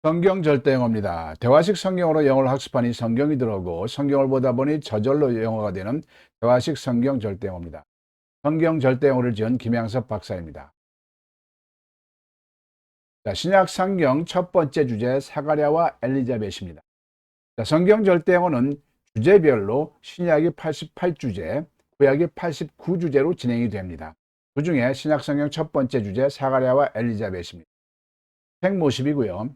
성경 절대 영어입니다. 대화식 성경으로 영어를 학습하니 성경이 들어오고 성경을 보다 보니 저절로 영어가 되는 대화식 성경 절대 영어입니다. 성경 절대 영어를 지은 김양섭 박사입니다. 신약 성경 첫 번째 주제 사가랴와 엘리자벳입니다. 성경 절대 영어는 주제별로 신약이 88주제, 구약이 89주제로 진행이 됩니다. 그 중에 신약 성경 첫 번째 주제 사가랴와 엘리자벳입니다. 책 모습이고요.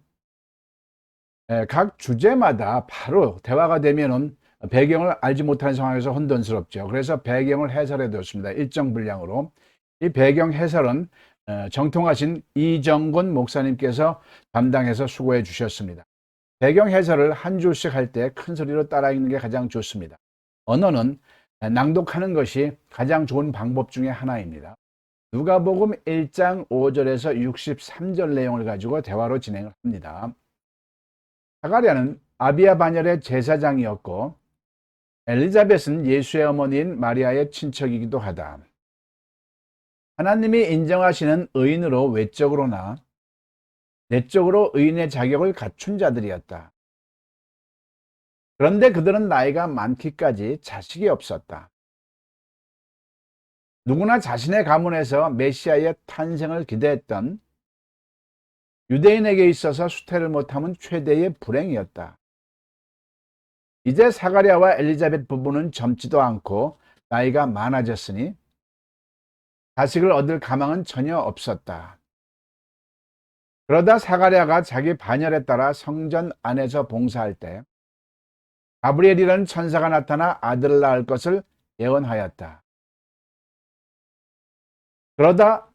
각 주제마다 바로 대화가 되면은 배경을 알지 못하는 상황에서 혼돈스럽죠. 그래서 배경을 해설해 뒀습니다. 일정 분량으로. 이 배경 해설은 정통하신 이정곤 목사님께서 담당해서 수고해 주셨습니다. 배경 해설을 한 줄씩 할 때 큰 소리로 따라 읽는 게 가장 좋습니다. 언어는 낭독하는 것이 가장 좋은 방법 중에 하나입니다. 누가복음 1장 5절에서 63절 내용을 가지고 대화로 진행을 합니다. 사가랴는 아비야 반열의 제사장이었고 엘리자벳은 예수의 어머니인 마리아의 친척이기도 하다. 하나님이 인정하시는 의인으로 외적으로나 내적으로 의인의 자격을 갖춘 자들이었다. 그런데 그들은 나이가 많기까지 자식이 없었다. 누구나 자신의 가문에서 메시아의 탄생을 기대했던 유대인에게 있어서 수태를 못하면 최대의 불행이었다. 이제 사가랴와 엘리자벳 부부는 젊지도 않고 나이가 많아졌으니 자식을 얻을 가망은 전혀 없었다. 그러다 사가랴가 자기 반열에 따라 성전 안에서 봉사할 때 가브리엘이라는 천사가 나타나 아들을 낳을 것을 예언하였다. 그러다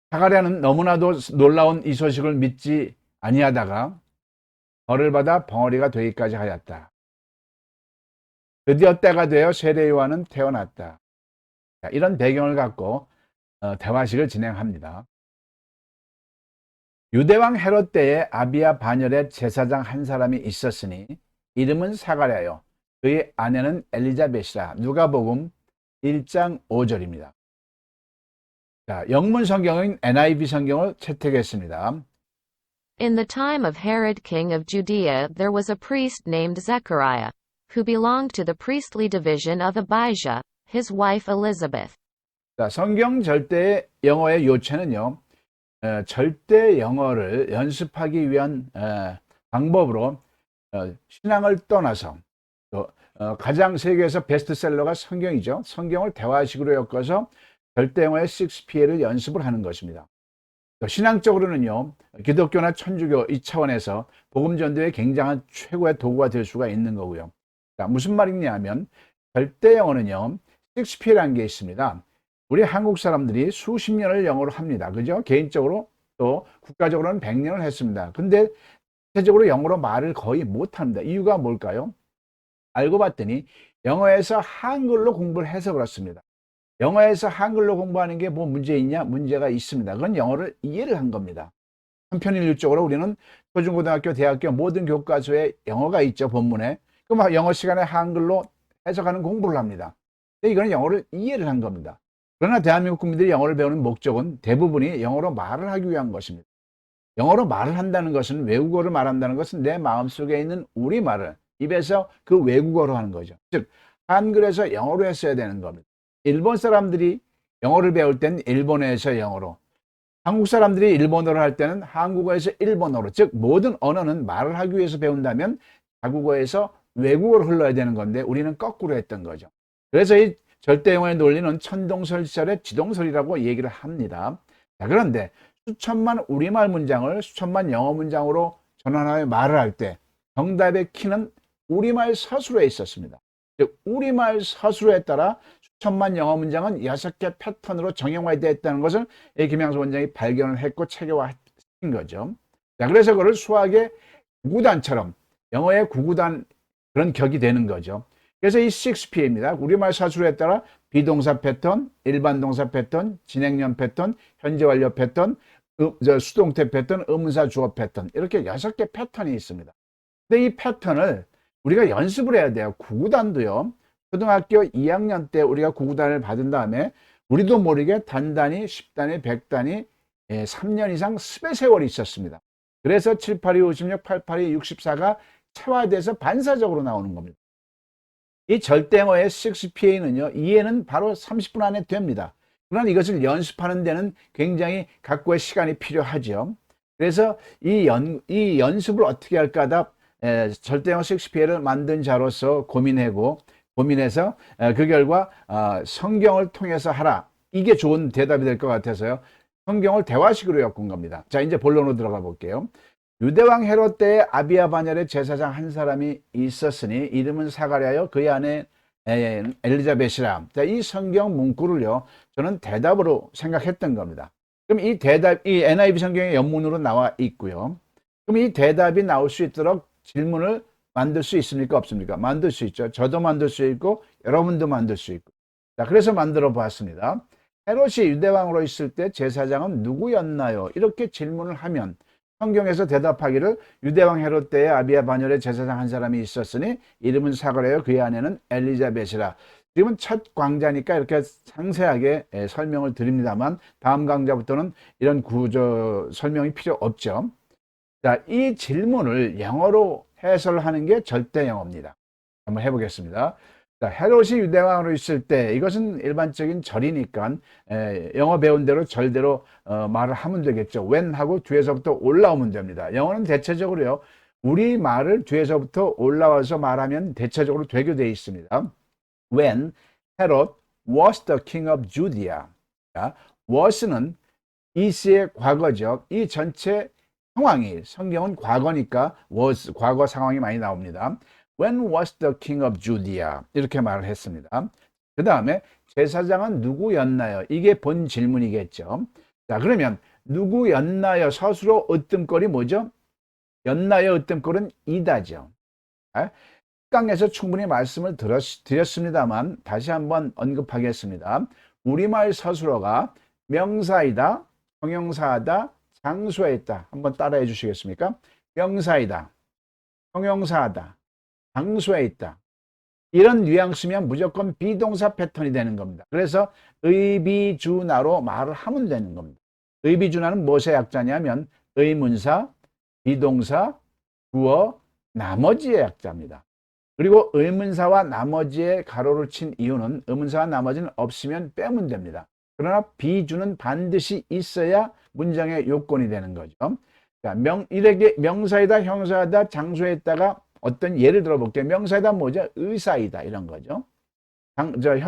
사가랴는 너무나도 놀라운 이 소식을 믿지 아니하다가 벌을 받아 벙어리가 되기까지 하였다. 드디어 때가 되어 세례 요한은 태어났다. 이런 배경을 갖고 대화식을 진행합니다. 유대왕 헤롯 때에 아비야 반열에 제사장 한 사람이 있었으니 이름은 사가랴요 그의 아내는 엘리자벳이라. 누가복음 1장 5절입니다. 자, 영문 성경은 NIV 성경을 채택했습니다. In the time of Herod king of Judea there was a priest named Zechariah, who belonged to the priestly division of Abijah, his wife Elizabeth. 자, 성경 절대 영어의 요체는요, 절대 영어를 연습하기 위한 방법으로 신앙을 떠나서 가장 세계에서 베스트셀러가 성경이죠. 성경을 대화식으로 엮어서 절대 영어의 6P를 연습을 하는 것입니다. 신앙적으로는요, 기독교나 천주교 이 차원에서 복음 전도의 굉장한 최고의 도구가 될 수가 있는 거고요. 자, 무슨 말이냐 하면 절대 영어는요, 6P라는 게 있습니다. 우리 한국 사람들이 수십 년을 영어로 합니다. 그죠? 개인적으로 또 국가적으로는 100년을 했습니다. 근데 대체적으로 영어로 말을 거의 못 합니다. 이유가 뭘까요? 알고 봤더니 영어에서 한글로 공부를 해서 그렇습니다. 영어에서 한글로 공부하는 게 뭐 문제 있냐? 문제가 있습니다. 그건 영어를 이해를 한 겁니다. 한편일률적으로 우리는 초중고등학교, 대학교 모든 교과서에 영어가 있죠, 본문에. 그럼 영어 시간에 한글로 해석하는 공부를 합니다. 근데 이거는 영어를 이해를 한 겁니다. 그러나 대한민국 국민들이 영어를 배우는 목적은 대부분이 영어로 말을 하기 위한 것입니다. 영어로 말을 한다는 것은, 외국어를 말한다는 것은 내 마음속에 있는 우리말을 입에서 그 외국어로 하는 거죠. 즉 한글에서 영어로 했어야 되는 겁니다. 일본 사람들이 영어를 배울 때는 일본어에서 영어로, 한국 사람들이 일본어를 할 때는 한국어에서 일본어로, 즉 모든 언어는 말을 하기 위해서 배운다면 자국어에서 외국어로 흘러야 되는 건데 우리는 거꾸로 했던 거죠. 그래서 이 절대 영어의 논리는 천동설 시절의 지동설이라고 얘기를 합니다. 자, 그런데 수천만 우리말 문장을 수천만 영어 문장으로 전환하여 말을 할 때 정답의 키는 우리말 서술에 있었습니다. 즉 우리말 서술에 따라 수천만 영어 문장은 6개 패턴으로 정형화되어 있다는 것을 김양수 원장이 발견을 했고 체계화시킨 거죠. 자, 그래서 그걸 수학의 구구단처럼 영어의 구구단 그런 격이 되는 거죠. 그래서 이 6P입니다. 우리말 사수에 따라 비동사 패턴, 일반 동사 패턴, 진행형 패턴, 현재 완료 패턴, 수동태 패턴, 의문사 주어 패턴 이렇게 6개 패턴이 있습니다. 근데 이 패턴을 우리가 연습을 해야 돼요. 구구단도요. 초등학교 2학년 때 우리가 구구단을 받은 다음에 우리도 모르게 단단히 10단위, 100단위 3년 이상 습의 세월이 있었습니다. 그래서 7, 8, 2, 56, 8, 8, 2, 64가 체화돼서 반사적으로 나오는 겁니다. 이 절대어의 6PA는요, 이해는 바로 30분 안에 됩니다. 그러나 이것을 연습하는 데는 굉장히 각고의 시간이 필요하죠. 그래서 이 연습을 어떻게 할까 하다 절대어 6PA를 만든 자로서 고민해서 그 결과 성경을 통해서 하라. 이게 좋은 대답이 될 것 같아서요. 성경을 대화식으로 엮은 겁니다. 자, 이제 본론으로 들어가 볼게요. 유대왕 헤롯 때에 아비야 반열에 제사장 한 사람이 있었으니 이름은 사가랴요 그의 아내 엘리자벳이라. 자, 이 성경 문구를요 저는 대답으로 생각했던 겁니다. 그럼 이 NIV 성경의原문으로 나와 있고요. 그럼 이 대답이 나올 수 있도록 질문을 만들 수 있습니까 없습니까? 만들 수 있죠. 저도 만들 수 있고 여러분도 만들 수 있고. 자, 그래서 만들어 보았습니다. 헤롯이 유대왕으로 있을 때 제사장은 누구였나요? 이렇게 질문을 하면 성경에서 대답하기를 유대왕 헤롯 때에 아비야 반열에 제사장 한 사람이 있었으니 이름은 사가랴요 그의 아내는 엘리자벳이라. 지금은 첫 강좌니까 이렇게 상세하게 설명을 드립니다만 다음 강좌부터는 이런 설명이 필요 없죠. 자, 이 질문을 영어로 해설하는 게 절대 영어입니다. 한번 해보겠습니다. 자, 헤롯이 유대왕으로 있을 때 이것은 일반적인 절이니까 영어 배운 대로 절대로 말을 하면 되겠죠. when 하고 뒤에서부터 올라오면 됩니다. 영어는 대체적으로요. 우리 말을 뒤에서부터 올라와서 말하면 대체적으로 되게 되어 있습니다. When Herod was the king of Judea. 자, was는 is의 과거죠. 이 전체 상황이 성경은 과거니까 was 과거 상황이 많이 나옵니다. When was the king of Judea? 이렇게 말을 했습니다. 그 다음에 제사장은 누구였나요? 이게 본 질문이겠죠. 자, 그러면 누구였나요? 서술어 으뜸꼴이 뭐죠? 였나요? 으뜸꼴은 이다죠. 강에서 충분히 말씀을 드렸습니다만 다시 한번 언급하겠습니다. 우리말 서술어가 명사이다, 형용사하다, 장수에 있다. 한번 따라해 주시겠습니까? 명사이다, 형용사하다, 장수에 있다. 이런 뉘앙스면 무조건 비동사 패턴이 되는 겁니다. 그래서 의비주나로 말을 하면 되는 겁니다. 의비주나는 무엇의 약자냐면 의문사, 비동사, 주어, 나머지의 약자입니다. 그리고 의문사와 나머지의 가로를 친 이유는 의문사와 나머지는 없으면 빼면 됩니다. 그러나 비주는 반드시 있어야 문장의 요건이 되는 거죠. 자, 명사이다, 형사이다, 장수에 있다가 어떤 예를 들어볼게요. 명사이다 뭐죠? 의사이다 이런 거죠.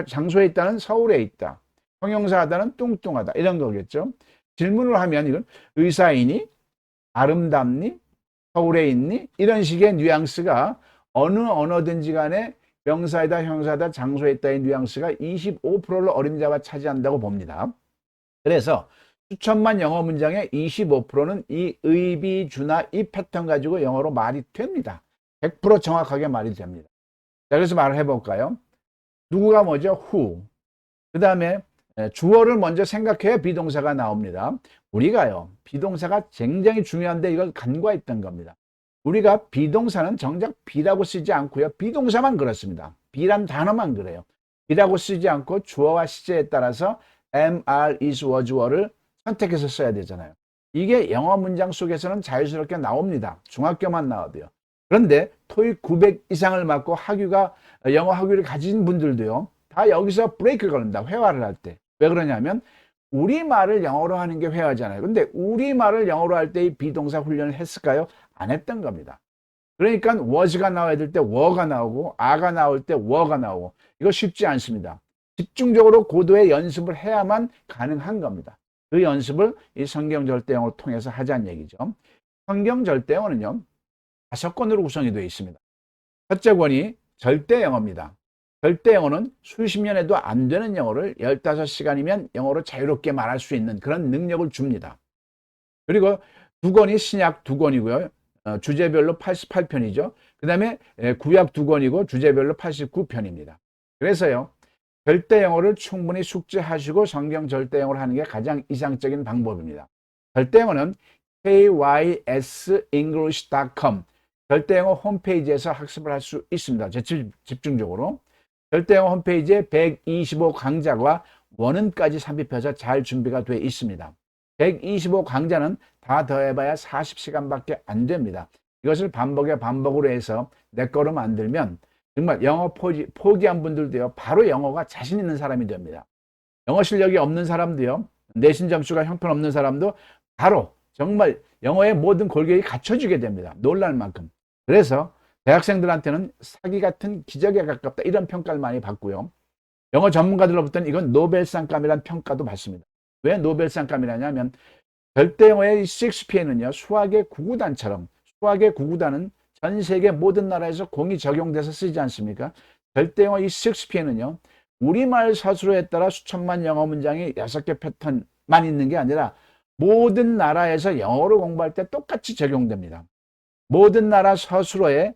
장소에 있다는 서울에 있다. 형용사하다는 뚱뚱하다 이런 거겠죠. 질문을 하면 이건 의사이니? 아름답니? 서울에 있니? 이런 식의 뉘앙스가 어느 언어든지 간에 명사이다, 형사이다, 장소에 있다의 뉘앙스가 25%를 어림잡아 차지한다고 봅니다. 그래서 수천만 영어 문장의 25%는 이 의비주나 이 패턴 가지고 영어로 말이 됩니다. 100% 정확하게 말이 됩니다. 자, 그래서 말을 해볼까요? 누구가 뭐죠? who. 그 다음에 주어를 먼저 생각해야 비동사가 나옵니다. 우리가요, 비동사가 굉장히 중요한데 이걸 간과했던 겁니다. 우리가 비동사는 정작 be라고 쓰지 않고요. 비동사만 그렇습니다. be란 단어만 그래요. be라고 쓰지 않고 주어와 시제에 따라서 am, are, is, was, were를 선택해서 써야 되잖아요. 이게 영어 문장 속에서는 자유스럽게 나옵니다. 중학교만 나와도요. 그런데 토익 900 이상을 맞고 영어 학위를 가진 분들도요. 다 여기서 브레이크를 걸립니다. 회화를 할 때. 왜 그러냐면 우리말을 영어로 하는 게 회화잖아요. 근데 우리말을 영어로 할 때 이 비동사 훈련을 했을까요? 안 했던 겁니다. 그러니까 was가 나와야 될 때 were가 나오고 are가 나올 때 were가 나오고 이거 쉽지 않습니다. 집중적으로 고도의 연습을 해야만 가능한 겁니다. 그 연습을 이 성경 절대영어를 통해서 하자는 얘기죠. 성경 절대영어는요. 5권으로 구성이 되어 있습니다. 첫째 권이 절대영어입니다. 절대영어는 수십 년 해도 안 되는 영어를 15시간이면 영어로 자유롭게 말할 수 있는 그런 능력을 줍니다. 그리고 두 권이 신약 두 권이고요. 주제별로 88편이죠. 그 다음에 구약 2권이고 주제별로 89편입니다. 그래서요, 절대 영어를 충분히 숙지하시고 성경 절대 영어를 하는 게 가장 이상적인 방법입니다. 절대 영어는 kysenglish.com 절대 영어 홈페이지에서 학습을 할 수 있습니다. 집중적으로. 절대 영어 홈페이지에 125 강좌와 원음까지 삽입해서 잘 준비가 되어 있습니다. 125 강좌는 다 더해봐야 40시간밖에 안 됩니다. 이것을 반복으로 해서 내 거로 만들면 정말 영어 포기한 분들도요, 바로 영어가 자신 있는 사람이 됩니다. 영어 실력이 없는 사람도요, 내신 점수가 형편없는 사람도 바로 정말 영어의 모든 골격이 갖춰지게 됩니다. 놀랄 만큼. 그래서 대학생들한테는 사기 같은 기적에 가깝다, 이런 평가를 많이 받고요. 영어 전문가들로부터는 이건 노벨상감이라는 평가도 받습니다. 왜 노벨상감이라냐면 절대 영어의 6P는요, 수학의 구구단처럼, 수학의 구구단은 전 세계 모든 나라에서 공이 적용돼서 쓰지 않습니까? 절대 영어 이 6P는요, 우리말 서술어에 따라 수천만 영어 문장이 6개 패턴만 있는 게 아니라 모든 나라에서 영어를 공부할 때 똑같이 적용됩니다. 모든 나라 서술어에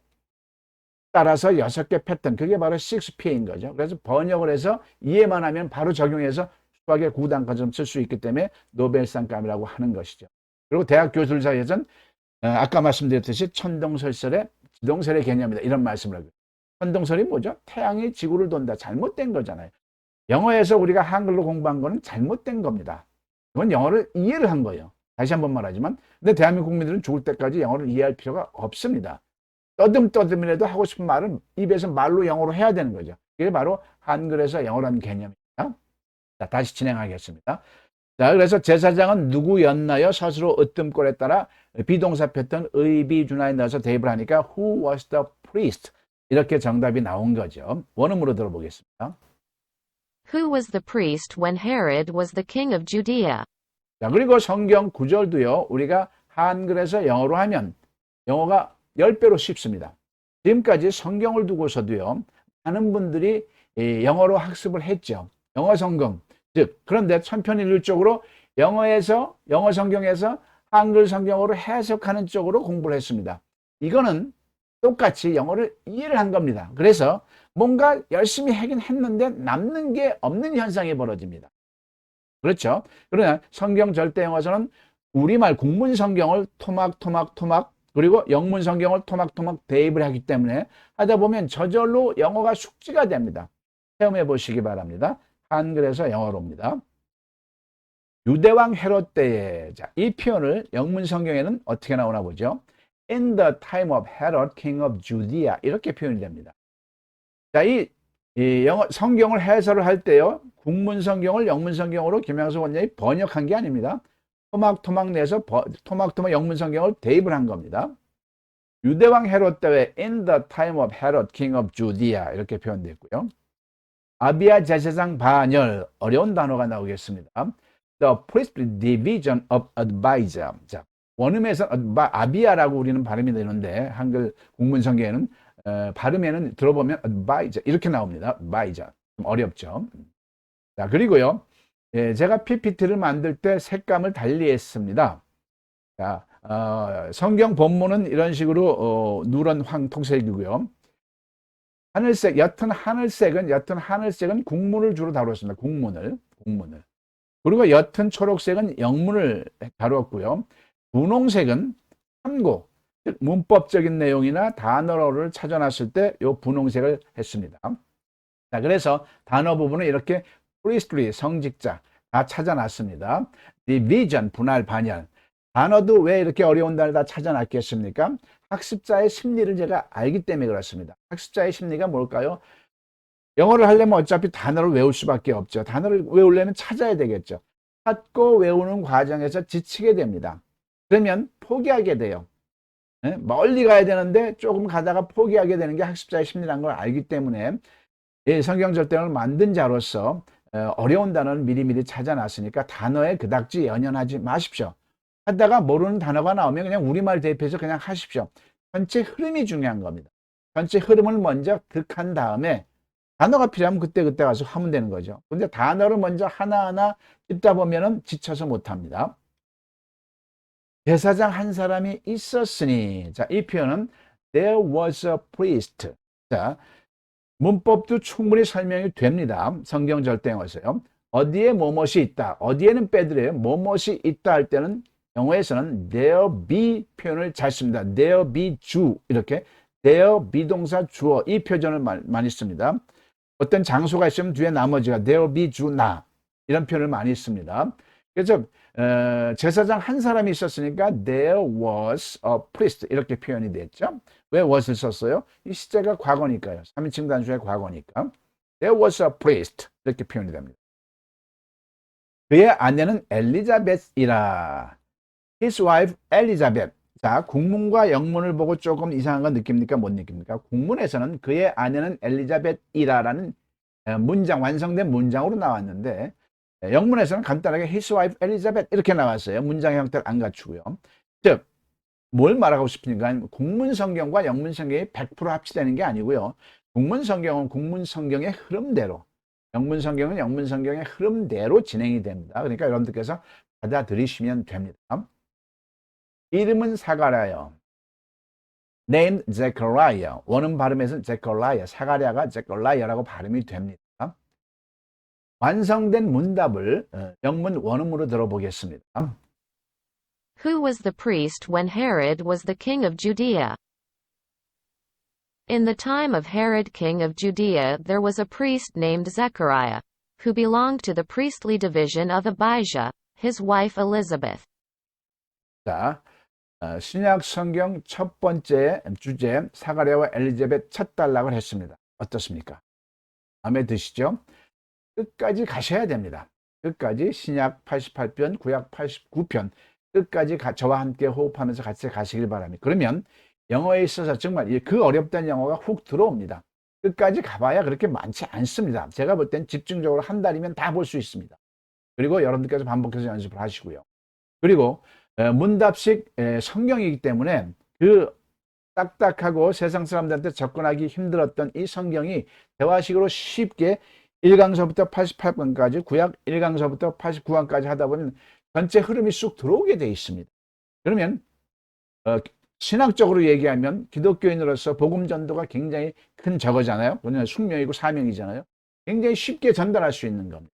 따라서 6개 패턴, 그게 바로 6P인 거죠. 그래서 번역을 해서 이해만 하면 바로 적용해서 수학의 구단까지 쓸 수 있기 때문에 노벨상감이라고 하는 것이죠. 그리고 대학 교수들 사이에서는 아까 말씀드렸듯이 천동설설의 지동설의 개념이다, 이런 말씀을 하고, 천동설이 뭐죠? 태양이 지구를 돈다. 잘못된 거잖아요. 영어에서 우리가 한글로 공부한 거는 잘못된 겁니다. 그건 영어를 이해를 한 거예요. 다시 한번 말하지만, 근데 대한민국 국민들은 죽을 때까지 영어를 이해할 필요가 없습니다. 떠듬떠듬이라도 하고 싶은 말은 입에서 말로 영어로 해야 되는 거죠. 이게 바로 한글에서 영어라는 개념입니다. 자, 다시 진행하겠습니다. 자, 그래서 제사장은 누구였나요? 서술어 으뜸꼴에 따라 비동사 패턴 의비준하에 넣어서 대입을 하니까 Who was the priest? 이렇게 정답이 나온 거죠. 원음으로 들어보겠습니다. Who was the priest when Herod was the king of Judea? 자, 그리고 성경 구절도요, 우리가 한글에서 영어로 하면 영어가 10배로 쉽습니다. 지금까지 성경을 두고서도요, 많은 분들이 영어로 학습을 했죠. 영어 성경. 즉, 그런데 천편일률적으로 영어 성경에서 한글 성경으로 해석하는 쪽으로 공부를 했습니다. 이거는 똑같이 영어를 이해를 한 겁니다. 그래서 뭔가 열심히 하긴 했는데 남는 게 없는 현상이 벌어집니다. 그렇죠? 그러나 성경 절대 영어에서는 우리말 국문 성경을 토막 그리고 영문 성경을 토막 대입을 하기 때문에 하다 보면 저절로 영어가 숙지가 됩니다. 체험해 보시기 바랍니다. 한글에서 영어로입니다. 유대왕 헤롯 때에, 자, 이 표현을 영문 성경에는 어떻게 나오나 보죠. In the time of Herod, king of Judea, 이렇게 표현이 됩니다. 자, 이 영어 성경을 해설을 할 때요, 국문 성경을 영문 성경으로 김양수 원장이 번역한 게 아닙니다. 토막 내서 토막 영문 성경을 대입을 한 겁니다. 유대왕 헤롯 때에 In the time of Herod, king of Judea, 이렇게 표현됐고요. 아비야 제사장 반열, 어려운 단어가 나오겠습니다. The priestly division of advisor. 자, 원음에서 아비야라고 우리는 발음이 되는데 한글 국문 성경에는 발음에는 들어보면 advisor 이렇게 나옵니다. advisor. 좀 어렵죠. 자, 그리고요, 제가 PPT를 만들 때 색감을 달리 했습니다. 자, 성경 본문은 이런 식으로 누런 황토색이고요. 하늘색, 옅은 하늘색은 국문을 주로 다뤘습니다. 국문을. 그리고 옅은 초록색은 영문을 다뤘고요. 분홍색은 참고, 즉 문법적인 내용이나 단어를 찾아놨을 때 이 분홍색을 했습니다. 자, 그래서 단어 부분은 이렇게 priestly, 성직자 다 찾아놨습니다. division, 분할, 반열. 단어도 왜 이렇게 어려운 단어를 다 찾아놨겠습니까? 학습자의 심리를 제가 알기 때문에 그렇습니다. 학습자의 심리가 뭘까요? 영어를 하려면 어차피 단어를 외울 수밖에 없죠. 단어를 외우려면 찾아야 되겠죠. 찾고 외우는 과정에서 지치게 됩니다. 그러면 포기하게 돼요. 멀리 가야 되는데 조금 가다가 포기하게 되는 게 학습자의 심리라는 걸 알기 때문에 성경 절대를 만든 자로서 어려운 단어를 미리미리 찾아놨으니까 단어에 그닥지 연연하지 마십시오. 하다가 모르는 단어가 나오면 그냥 우리말 대입해서 그냥 하십시오. 전체 흐름이 중요한 겁니다. 전체 흐름을 먼저 득한 다음에 단어가 필요하면 그때 가서 하면 되는 거죠. 근데 단어를 먼저 하나하나 찝다 보면은 지쳐서 못합니다. 제사장 한 사람이 있었으니, 자, 이 표현은 there was a priest. 자, 문법도 충분히 설명이 됩니다. 성경 절대어에서요. 어디에 뭐뭇이 있다. 어디에는 빼드려요. 뭐뭇이 있다 할 때는 영어에서는 there be 표현을 잘 씁니다. there be 주 이렇게 there 비동사 주어 이 표현을 많이 씁니다. 어떤 장소가 있으면 뒤에 나머지가 there be 주나 이런 표현을 많이 씁니다. 그래서 제사장 한 사람이 있었으니까 there was a priest 이렇게 표현이 됐죠. 왜 was를 썼어요? 이 시제가 과거니까요. 3인칭 단수의 과거니까. There was a priest 이렇게 표현이 됩니다. 그의 아내는 엘리자벳이라. His wife Elizabeth. 자, 국문과 영문을 보고 조금 이상한 거 느낍니까? 못 느낍니까? 국문에서는 그의 아내는 엘리자벳이라라는 문장, 완성된 문장으로 나왔는데 영문에서는 간단하게 His wife Elizabeth 이렇게 나왔어요. 문장 형태를 안 갖추고요. 즉, 뭘 말하고 싶으니까 국문 성경과 영문 성경이 100% 합치되는 게 아니고요. 국문 성경은 국문 성경의 흐름대로, 영문 성경은 영문 성경의 흐름대로 진행이 됩니다. 그러니까 여러분들께서 받아들이시면 됩니다. 이름은 사가랴요. named Zechariah. 원음 발음에서는 Zechariah, 사가랴가 Zechariah라고 발음이 됩니다. 완성된 문답을 영문 원음으로 들어보겠습니다. Who was the priest when Herod was the king of Judea? In the time of Herod king of Judea there was a priest named Zechariah, who belonged to the priestly division of Abijah, his wife Elizabeth. 자, 신약 성경 첫 번째 주제 사가랴와 엘리자벳 첫 단락을 했습니다. 어떻습니까? 마음에 드시죠? 끝까지 가셔야 됩니다. 끝까지 신약 88편, 구약 89편 끝까지 저와 함께 호흡하면서 같이 가시길 바랍니다. 그러면 영어에 있어서 정말 그 어렵다는 영어가 훅 들어옵니다. 끝까지 가봐야 그렇게 많지 않습니다. 제가 볼 땐 집중적으로 한 달이면 다 볼 수 있습니다. 그리고 여러분들께서 반복해서 연습을 하시고요. 그리고 문답식 성경이기 때문에 그 딱딱하고 세상 사람들한테 접근하기 힘들었던 이 성경이 대화식으로 쉽게 1강서부터 88권까지 구약 1강서부터 89강까지 하다 보면 전체 흐름이 쑥 들어오게 되어 있습니다. 그러면 신학적으로 얘기하면 기독교인으로서 복음 전도가 굉장히 큰 저거잖아요. 왜냐하면 숙명이고 사명이잖아요. 굉장히 쉽게 전달할 수 있는 겁니다.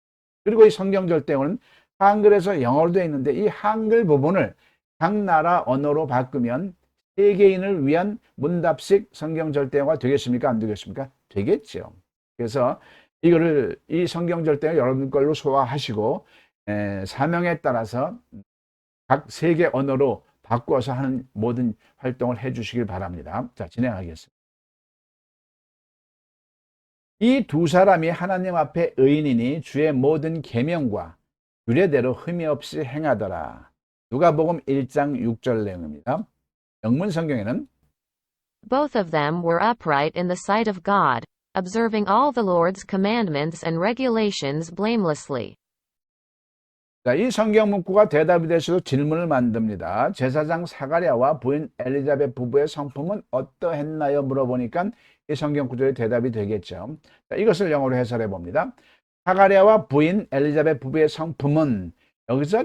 그리고 이 성경 절대어는 한글에서 영어로 되어 있는데 이 한글 부분을 각 나라 언어로 바꾸면 세계인을 위한 문답식 성경 절대어가 되겠습니까? 안 되겠습니까? 되겠죠. 그래서 이 성경 절대어 여러분 걸로 소화하시고 사명에 따라서 각 세계 언어로 바꿔서 하는 모든 활동을 해 주시길 바랍니다. 자, 진행하겠습니다. 이 두 사람이 하나님 앞에 의인이니 주의 모든 계명과 규례대로 흠이 없이 행하더라. 누가복음 1장 6절 내용입니다. 영문 성경에는 Both of them were upright in the sight of God, observing all the Lord's commandments and regulations blamelessly. 자, 이 성경 문구가 대답이 될 수도 질문을 만듭니다. 제사장 사가랴와 부인 엘리자벳 부부의 성품은 어떠했나요? 물어보니까 이 성경 구절의 대답이 되겠죠. 자, 이것을 영어로 해설해 봅니다. 사가랴와 부인 엘리자벳 부부의 성품은 여기서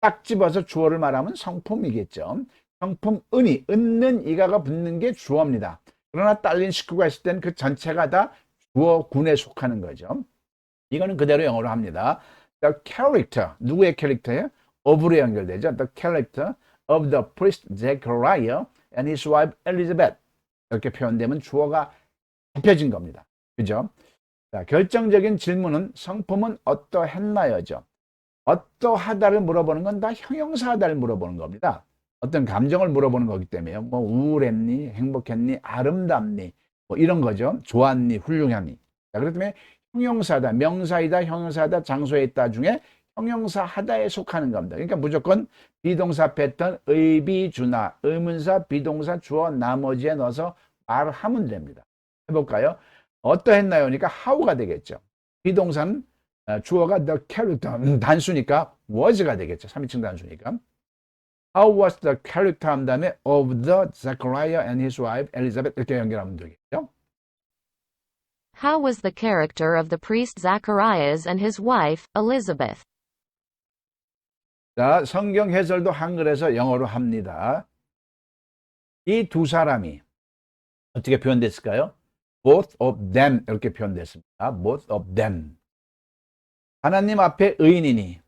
딱 집어서 주어를 말하면 성품이겠죠. 성품 은이, 은는 이가가 붙는 게 주어입니다. 그러나 딸린 식구가 있을 때는 그 전체가 다 주어군에 속하는 거죠. 이거는 그대로 영어로 합니다. The character, 누구의 캐릭터예요? of로 연결되죠. The character of the priest Zechariah and his wife Elizabeth. 이렇게 표현되면 주어가 잡혀진 겁니다. 그죠? 자, 결정적인 질문은 성품은 어떠했나요죠. 어떠하다를 물어보는 건 다 형용사하다를 물어보는 겁니다. 어떤 감정을 물어보는 거기 때문에요. 뭐 우울했니, 행복했니, 아름답니, 뭐 이런 거죠. 좋았니, 훌륭하니. 자, 그렇기 때문에 형용사다, 명사이다, 형용사다, 장소에 있다 중에 형용사 하다에 속하는 겁니다. 그러니까 무조건 비동사 패턴, 의비주나, 의문사, 비동사, 주어, 나머지에 넣어서 말을 하면 됩니다. 해볼까요? 어떠했나요? 그러니까 how가 되겠죠. 비동사는 주어가 the character, 단수니까 was가 되겠죠. 3인칭 단수니까. How was the character 한 다음에 of the Zechariah and his wife Elizabeth 이렇게 연결하면 되겠죠. How was the character of the priest Zacharias and his wife, Elizabeth? 자, 성경 해설도 한글에서 영어로 합니다. 이 두 사람이 어떻게 표현됐을까요? Both of them 이렇게 표현됐습니다. Both of them. 하나님 앞에 의인이니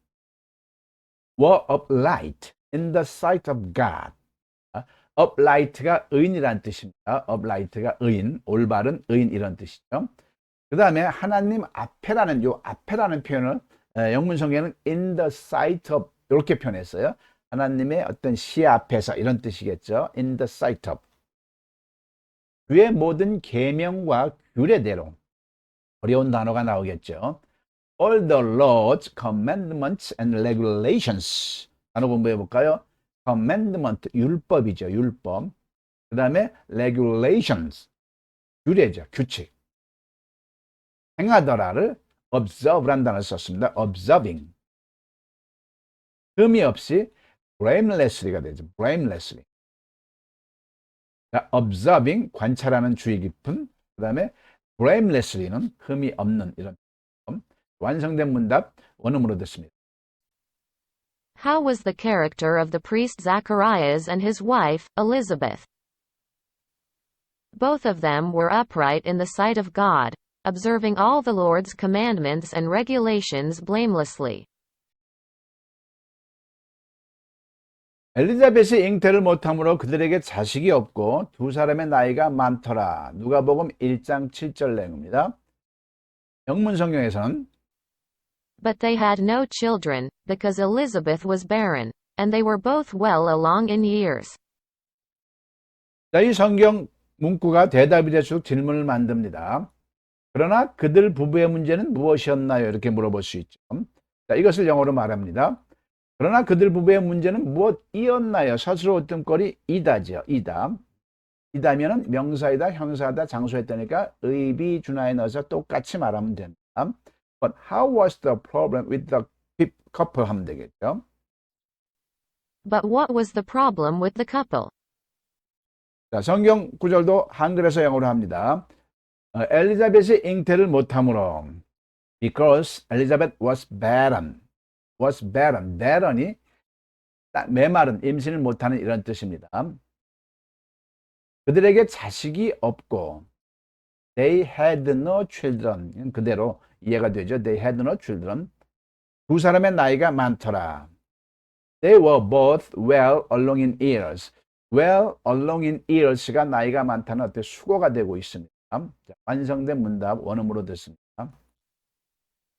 were upright in the sight of God. uplight가 의인이라는 뜻입니다. uplight가 의인, 올바른 의인 이런 뜻이죠. 그 다음에 하나님 앞에라는 요 앞에라는 표현을 영문 성경에는 in the sight of 이렇게 표현했어요. 하나님의 어떤 시 앞에서 이런 뜻이겠죠. in the sight of. 주의 모든 계명과 규례대로 어려운 단어가 나오겠죠. All the Lord's commandments and regulations. 단어 공부해 볼까요? commandment, 율법이죠. 율법. 그 다음에 regulations, 규례죠. 규칙. 행하더라를 observe란 단어를 썼습니다. observing. 흠이 없이 blamelessly가 되죠. blamelessly. observing, 관찰하는 주의 깊은. 그 다음에 blamelessly는 흠이 없는 이런. 완성된 문답 원음으로 듣습니다. How was the character of the priest Zacharias and his wife, Elizabeth? Both of them were upright in the sight of God, observing all the Lord's commandments and regulations blamelessly. 엘리자벳이 잉태를 못함으로 그들에게 자식이 없고 두 사람의 나이가 많더라. 누가복음 1장 7절 내용입니다. 영문 성경에서는 But they had no children, because Elizabeth was barren, and they were both well along in years. 자, 이 성경 문구가 대답이 될수록 질문을 만듭니다. 그러나 그들 부부의 문제는 무엇이었나요? 이렇게 물어볼 수 있죠. 자, 이것을 영어로 말합니다. 그러나 그들 부부의 문제는 무엇이었나요? 서술어 뜸거리 이다죠. 이다. 이다면은 명사이다, 형사다, 장소했다니까 의비준하에 넣어서 똑같이 말하면 됩니다. But how was the problem with the couple 하면 되겠죠. But what was the problem with the couple? 자, 성경 구절도 한글에서 영어로 합니다. 엘리자벳이 잉태를 못함으로 because Elizabeth was barren. was barren. barren이 메마른, 임신을 못하는 이런 뜻입니다. 그들에게 자식이 없고 they had no children. 그대로 이해가 되죠. They had no children. 두 사람의 나이가 많더라. They were both well along in years. well along in years가 나이가 많다는 어떤 수거가 되고 있습니다. 자, 완성된 문답 원음으로 듣습니다.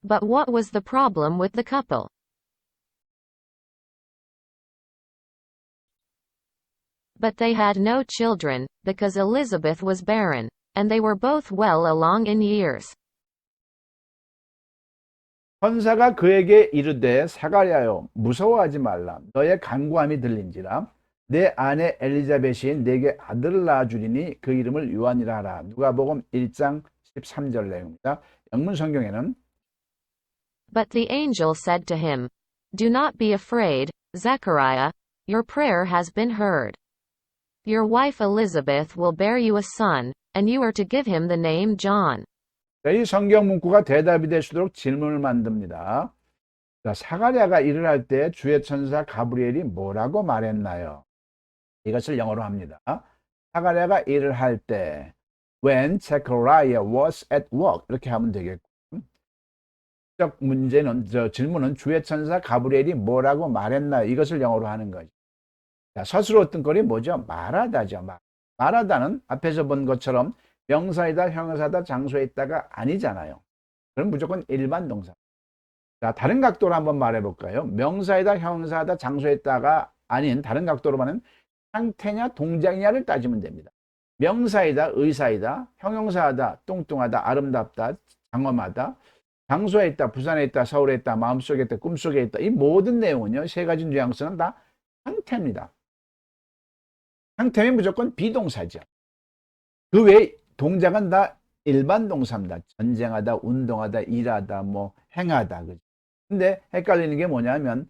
But what was the problem with the couple? But they had no children, because Elizabeth was barren, and they were both well along in years. 천사가 그에게 이르되 사가랴여 무서워하지 말라. 너의 간구함이 들린지라. 내 아내 엘리자벳이 내게 아들을 낳아주리니 그 이름을 요한이라 하라. 누가복음 1장 13절 내용입니다. 영문 성경에는 But the angel said to him, Do not be afraid, Zechariah, your prayer has been heard. Your wife Elizabeth will bear you a son, and you are to give him the name John. 이 성경 문구가 대답이 될수록 질문을 만듭니다. 자, 사가랴가 일을 할 때 주의 천사 가브리엘이 뭐라고 말했나요? 이것을 영어로 합니다. 사가랴가 일을 할 때 when Zechariah was at work 이렇게 하면 되겠고 질문은 주의 천사 가브리엘이 뭐라고 말했나요? 이것을 영어로 하는 거죠. 자, 서술어 뜬거리 뭐죠? 말하다죠. 말하다는 앞에서 본 것처럼 명사이다, 형사다, 장소에 있다가 아니잖아요. 그럼 무조건 일반 동사. 자, 다른 각도로 한번 말해볼까요? 명사이다, 형사다, 장소에 있다가 아닌 다른 각도로 말하면 상태냐, 동작이냐를 따지면 됩니다. 명사이다, 의사이다, 형용사하다, 뚱뚱하다, 아름답다, 장엄하다, 장소에 있다, 부산에 있다, 서울에 있다, 마음속에 있다, 꿈속에 있다. 이 모든 내용은요, 세 가지 뉘앙스는 다 상태입니다. 상태는 무조건 비동사죠. 그 외에 동작은 다 일반 동사입니다. 전쟁하다, 운동하다, 일하다, 뭐 행하다. 그죠? 근데 헷갈리는 게 뭐냐면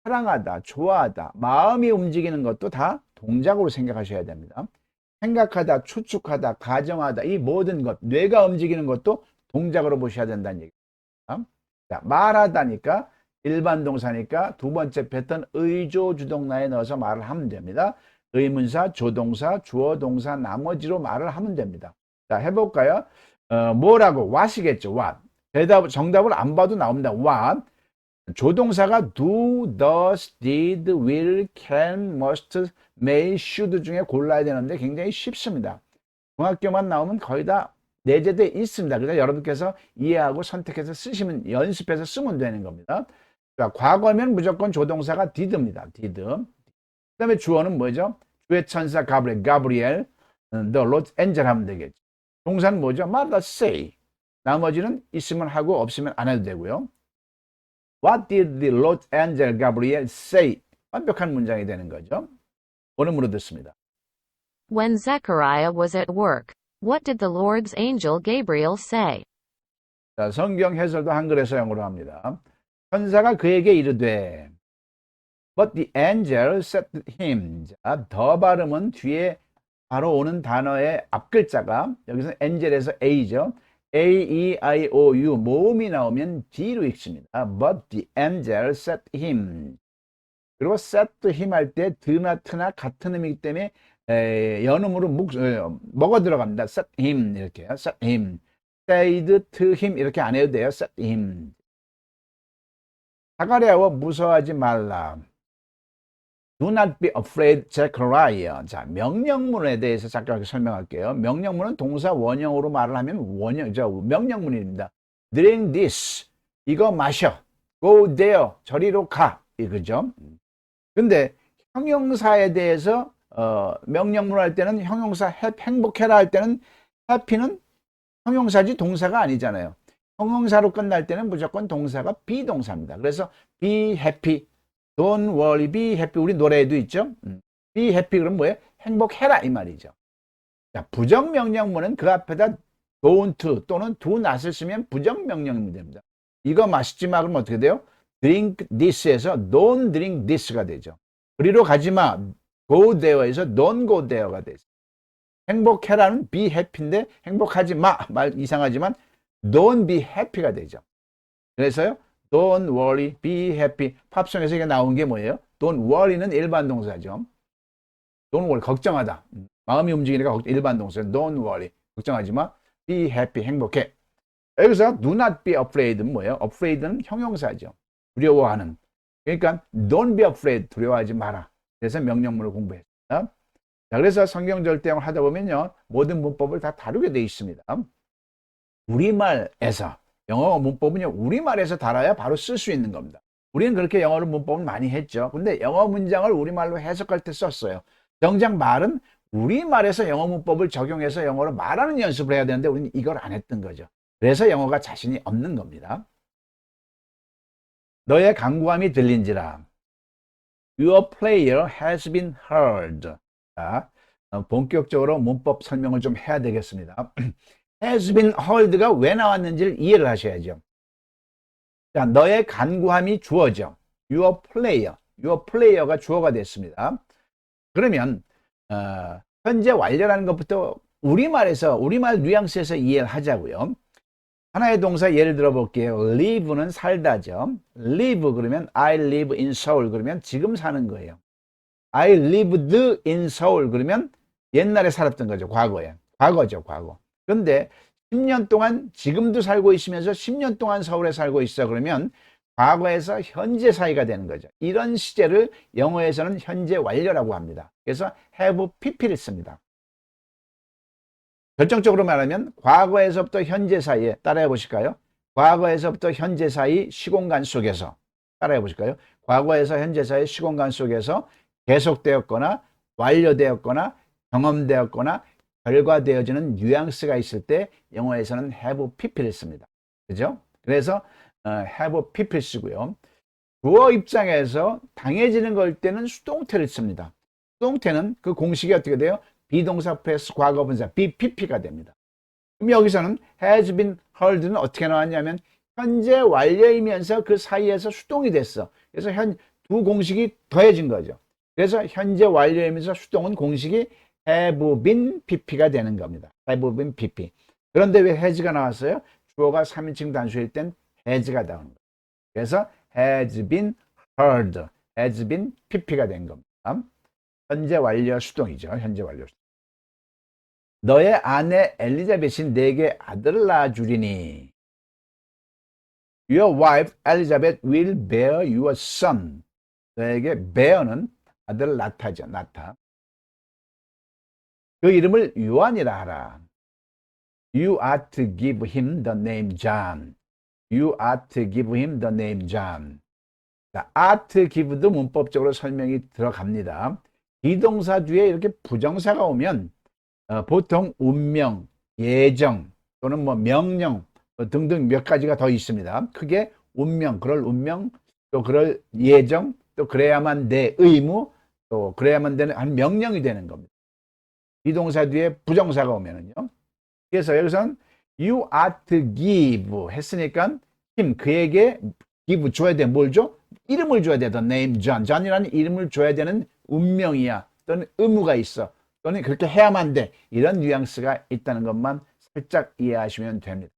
사랑하다, 좋아하다, 마음이 움직이는 것도 다 동작으로 생각하셔야 됩니다. 생각하다, 추측하다, 가정하다, 이 모든 것, 뇌가 움직이는 것도 동작으로 보셔야 된다는 얘기입니다. 자, 말하다니까 일반 동사니까 두 번째 패턴 의조 주동사에 넣어서 말을 하면 됩니다. 의문사, 조동사, 주어, 동사, 나머지로 말을 하면 됩니다. 자, 해볼까요? 뭐라고? what이겠죠. what. 정답을 안 봐도 나옵니다. what. 조동사가 do, does, did, will, can, must, may, should 중에 골라야 되는데 굉장히 쉽습니다. 중학교만 나오면 거의 다 내재되어 있습니다. 그래서 여러분께서 이해하고 선택해서 쓰시면, 연습해서 쓰면 되는 겁니다. 자, 과거면 무조건 조동사가 did입니다. did. 그 다음에 주어는 뭐죠? 주의 천사 가브리엘, the Lord's angel 하면 되겠죠. 동사는 뭐죠? 말하다 say. 나머지는 있으면 하고 없으면 안 해도 되고요. What did the Lord's angel Gabriel say? 완벽한 문장이 되는 거죠. 오늘 물어 듣습니다. When Zechariah was at work, what did the Lord's angel Gabriel say? 자, 성경 해설도 한글에서 영어로 합니다. 천사가 그에게 이르되 But the angel said to him. 자, 더 발음은 뒤에 바로 오는 단어의 앞글자가 여기서 angel에서 A죠. A-E-I-O-U 모음이 나오면 D로 읽습니다. But the angel said to him. 그리고 said to him 할 때 드나 트나 같은 의미이기 때문에 연음으로 먹어 들어갑니다. said him 이렇게요. said him. said to him 이렇게 안 해도 돼요. said him. 사가랴와 무서워하지 말라. Do not be afraid, Zechariah. 자, 명령문에 대해서 잠깐 설명할게요. 명령문은 동사 원형으로 말을 하면 명령문입니다. Drink this. 이거 마셔. Go there. 저리로 가. 이거죠. 근데 형용사에 대해서 명령문 할 때는 형용사 행복해라 할 때는 happy는 형용사지 동사가 아니잖아요. 형용사로 끝날 때는 무조건 동사가 비동사입니다. 그래서 be happy. Don't worry, be happy. 우리 노래에도 있죠. Be happy 그럼 뭐예요? 행복해라 이 말이죠. 자, 부정명령문은 그 앞에다 don't 또는 do not을 쓰면 부정명령이 됩니다. 이거 마시지 마 그러면 어떻게 돼요? drink this에서 don't drink this가 되죠. 그리로 가지 마. go there에서 don't go there가 되죠. 행복해라는 be happy인데 행복하지 마. 말 이상하지만 don't be happy가 되죠. 그래서요. Don't worry, be happy. 팝송에서 이게 나온 게 뭐예요? Don't worry는 일반 동사죠. Don't worry, 걱정하다. 마음이 움직이니까 일반 동사. Don't worry, 걱정하지 마. Be happy, 행복해. 여기서 do not be afraid는 뭐예요? afraid는 형용사죠. 두려워하는. 그러니까 don't be afraid, 두려워하지 마라. 그래서 명령문을 공부했습니다. 자, 그래서 성경 절대형을 하다 보면요. 모든 문법을 다 다루게 되어 있습니다. 우리말에서 영어 문법은요, 우리말에서 달아야 바로 쓸 수 있는 겁니다. 우리는 그렇게 영어로 문법을 많이 했죠. 근데 영어 문장을 우리말로 해석할 때 썼어요. 정작 말은 우리말에서 영어 문법을 적용해서 영어로 말하는 연습을 해야 되는데 우리는 이걸 안 했던 거죠. 그래서 영어가 자신이 없는 겁니다. 너의 간구함이 들린지라. Your prayer has been heard. 자, 본격적으로 문법 설명을 좀 해야 되겠습니다. has been heard가 왜 나왔는지를 이해를 하셔야죠. 자, 너의 간구함이 주어져. Your player가 주어가 됐습니다. 그러면 현재 완료라는 것부터 우리말 뉘앙스에서 이해를 하자고요. 하나의 동사 예를 들어 볼게요. live는 살다죠. live 그러면 I live in Seoul 그러면 지금 사는 거예요. I lived in Seoul 그러면 옛날에 살았던 거죠. 과거죠. 과거. 근데 10년 동안 지금도 살고 있으면서 10년 동안 서울에 살고 있어 그러면 과거에서 현재 사이가 되는 거죠. 이런 시제를 영어에서는 현재 완료라고 합니다. 그래서 have pp를 씁니다. 결정적으로 말하면 과거에서부터 현재 사이에 따라해 보실까요? 과거에서부터 현재 사이 시공간 속에서 따라해 보실까요? 과거에서 현재 사이 시공간 속에서 계속되었거나 완료되었거나 경험되었거나 결과되어지는 뉘앙스가 있을 때 영어에서는 have pp를 씁니다. 그죠? 그래서 have pp를 쓰고요. 주어 입장에서 당해지는 걸 때는 수동태를 씁니다. 수동태는 그 공식이 어떻게 돼요? 비동사 플러스 과거분사 BPP가 됩니다. 그럼 여기서는 has been heard는 어떻게 나왔냐면 현재 완료이면서 그 사이에서 수동이 됐어. 그래서 두 공식이 더해진 거죠. 그래서 현재 완료이면서 수동은 공식이 have been pp가 되는 겁니다. have been pp. 그런데 왜 has가 나왔어요? 주어가 3인칭 단수일 땐 has가 나오는 거예요. 그래서 has been heard, has been pp가 된 겁니다. 현재 완료 수동이죠. 현재 완료 수동. 너의 아내 엘리자벳이 내게 아들을 낳아주리니 Your wife Elizabeth will bear you a son. 너에게 bear는 아들을 낳다죠. 낳다. 그 이름을 요한이라 하라. You are to give him the name John. You are to give him the name John. 자, are to give도 문법적으로 설명이 들어갑니다. 비동사 뒤에 이렇게 부정사가 오면 보통 운명, 예정 또는 뭐 명령 등등 몇 가지가 더 있습니다. 크게 운명, 그럴 운명, 또 그럴 예정, 또 그래야만 돼 의무, 또 그래야만 되는 한 명령이 되는 겁니다. 비동사 뒤에 부정사가 오면은요. 그래서 여기서는 you are to give 했으니까 him 그에게 give 줘야 돼. 뭘 줘? 이름을 줘야 돼. The name John. John이라는 이름을 줘야 되는 운명이야. 또는 의무가 있어. 또는 그렇게 해야만 돼. 이런 뉘앙스가 있다는 것만 살짝 이해하시면 됩니다.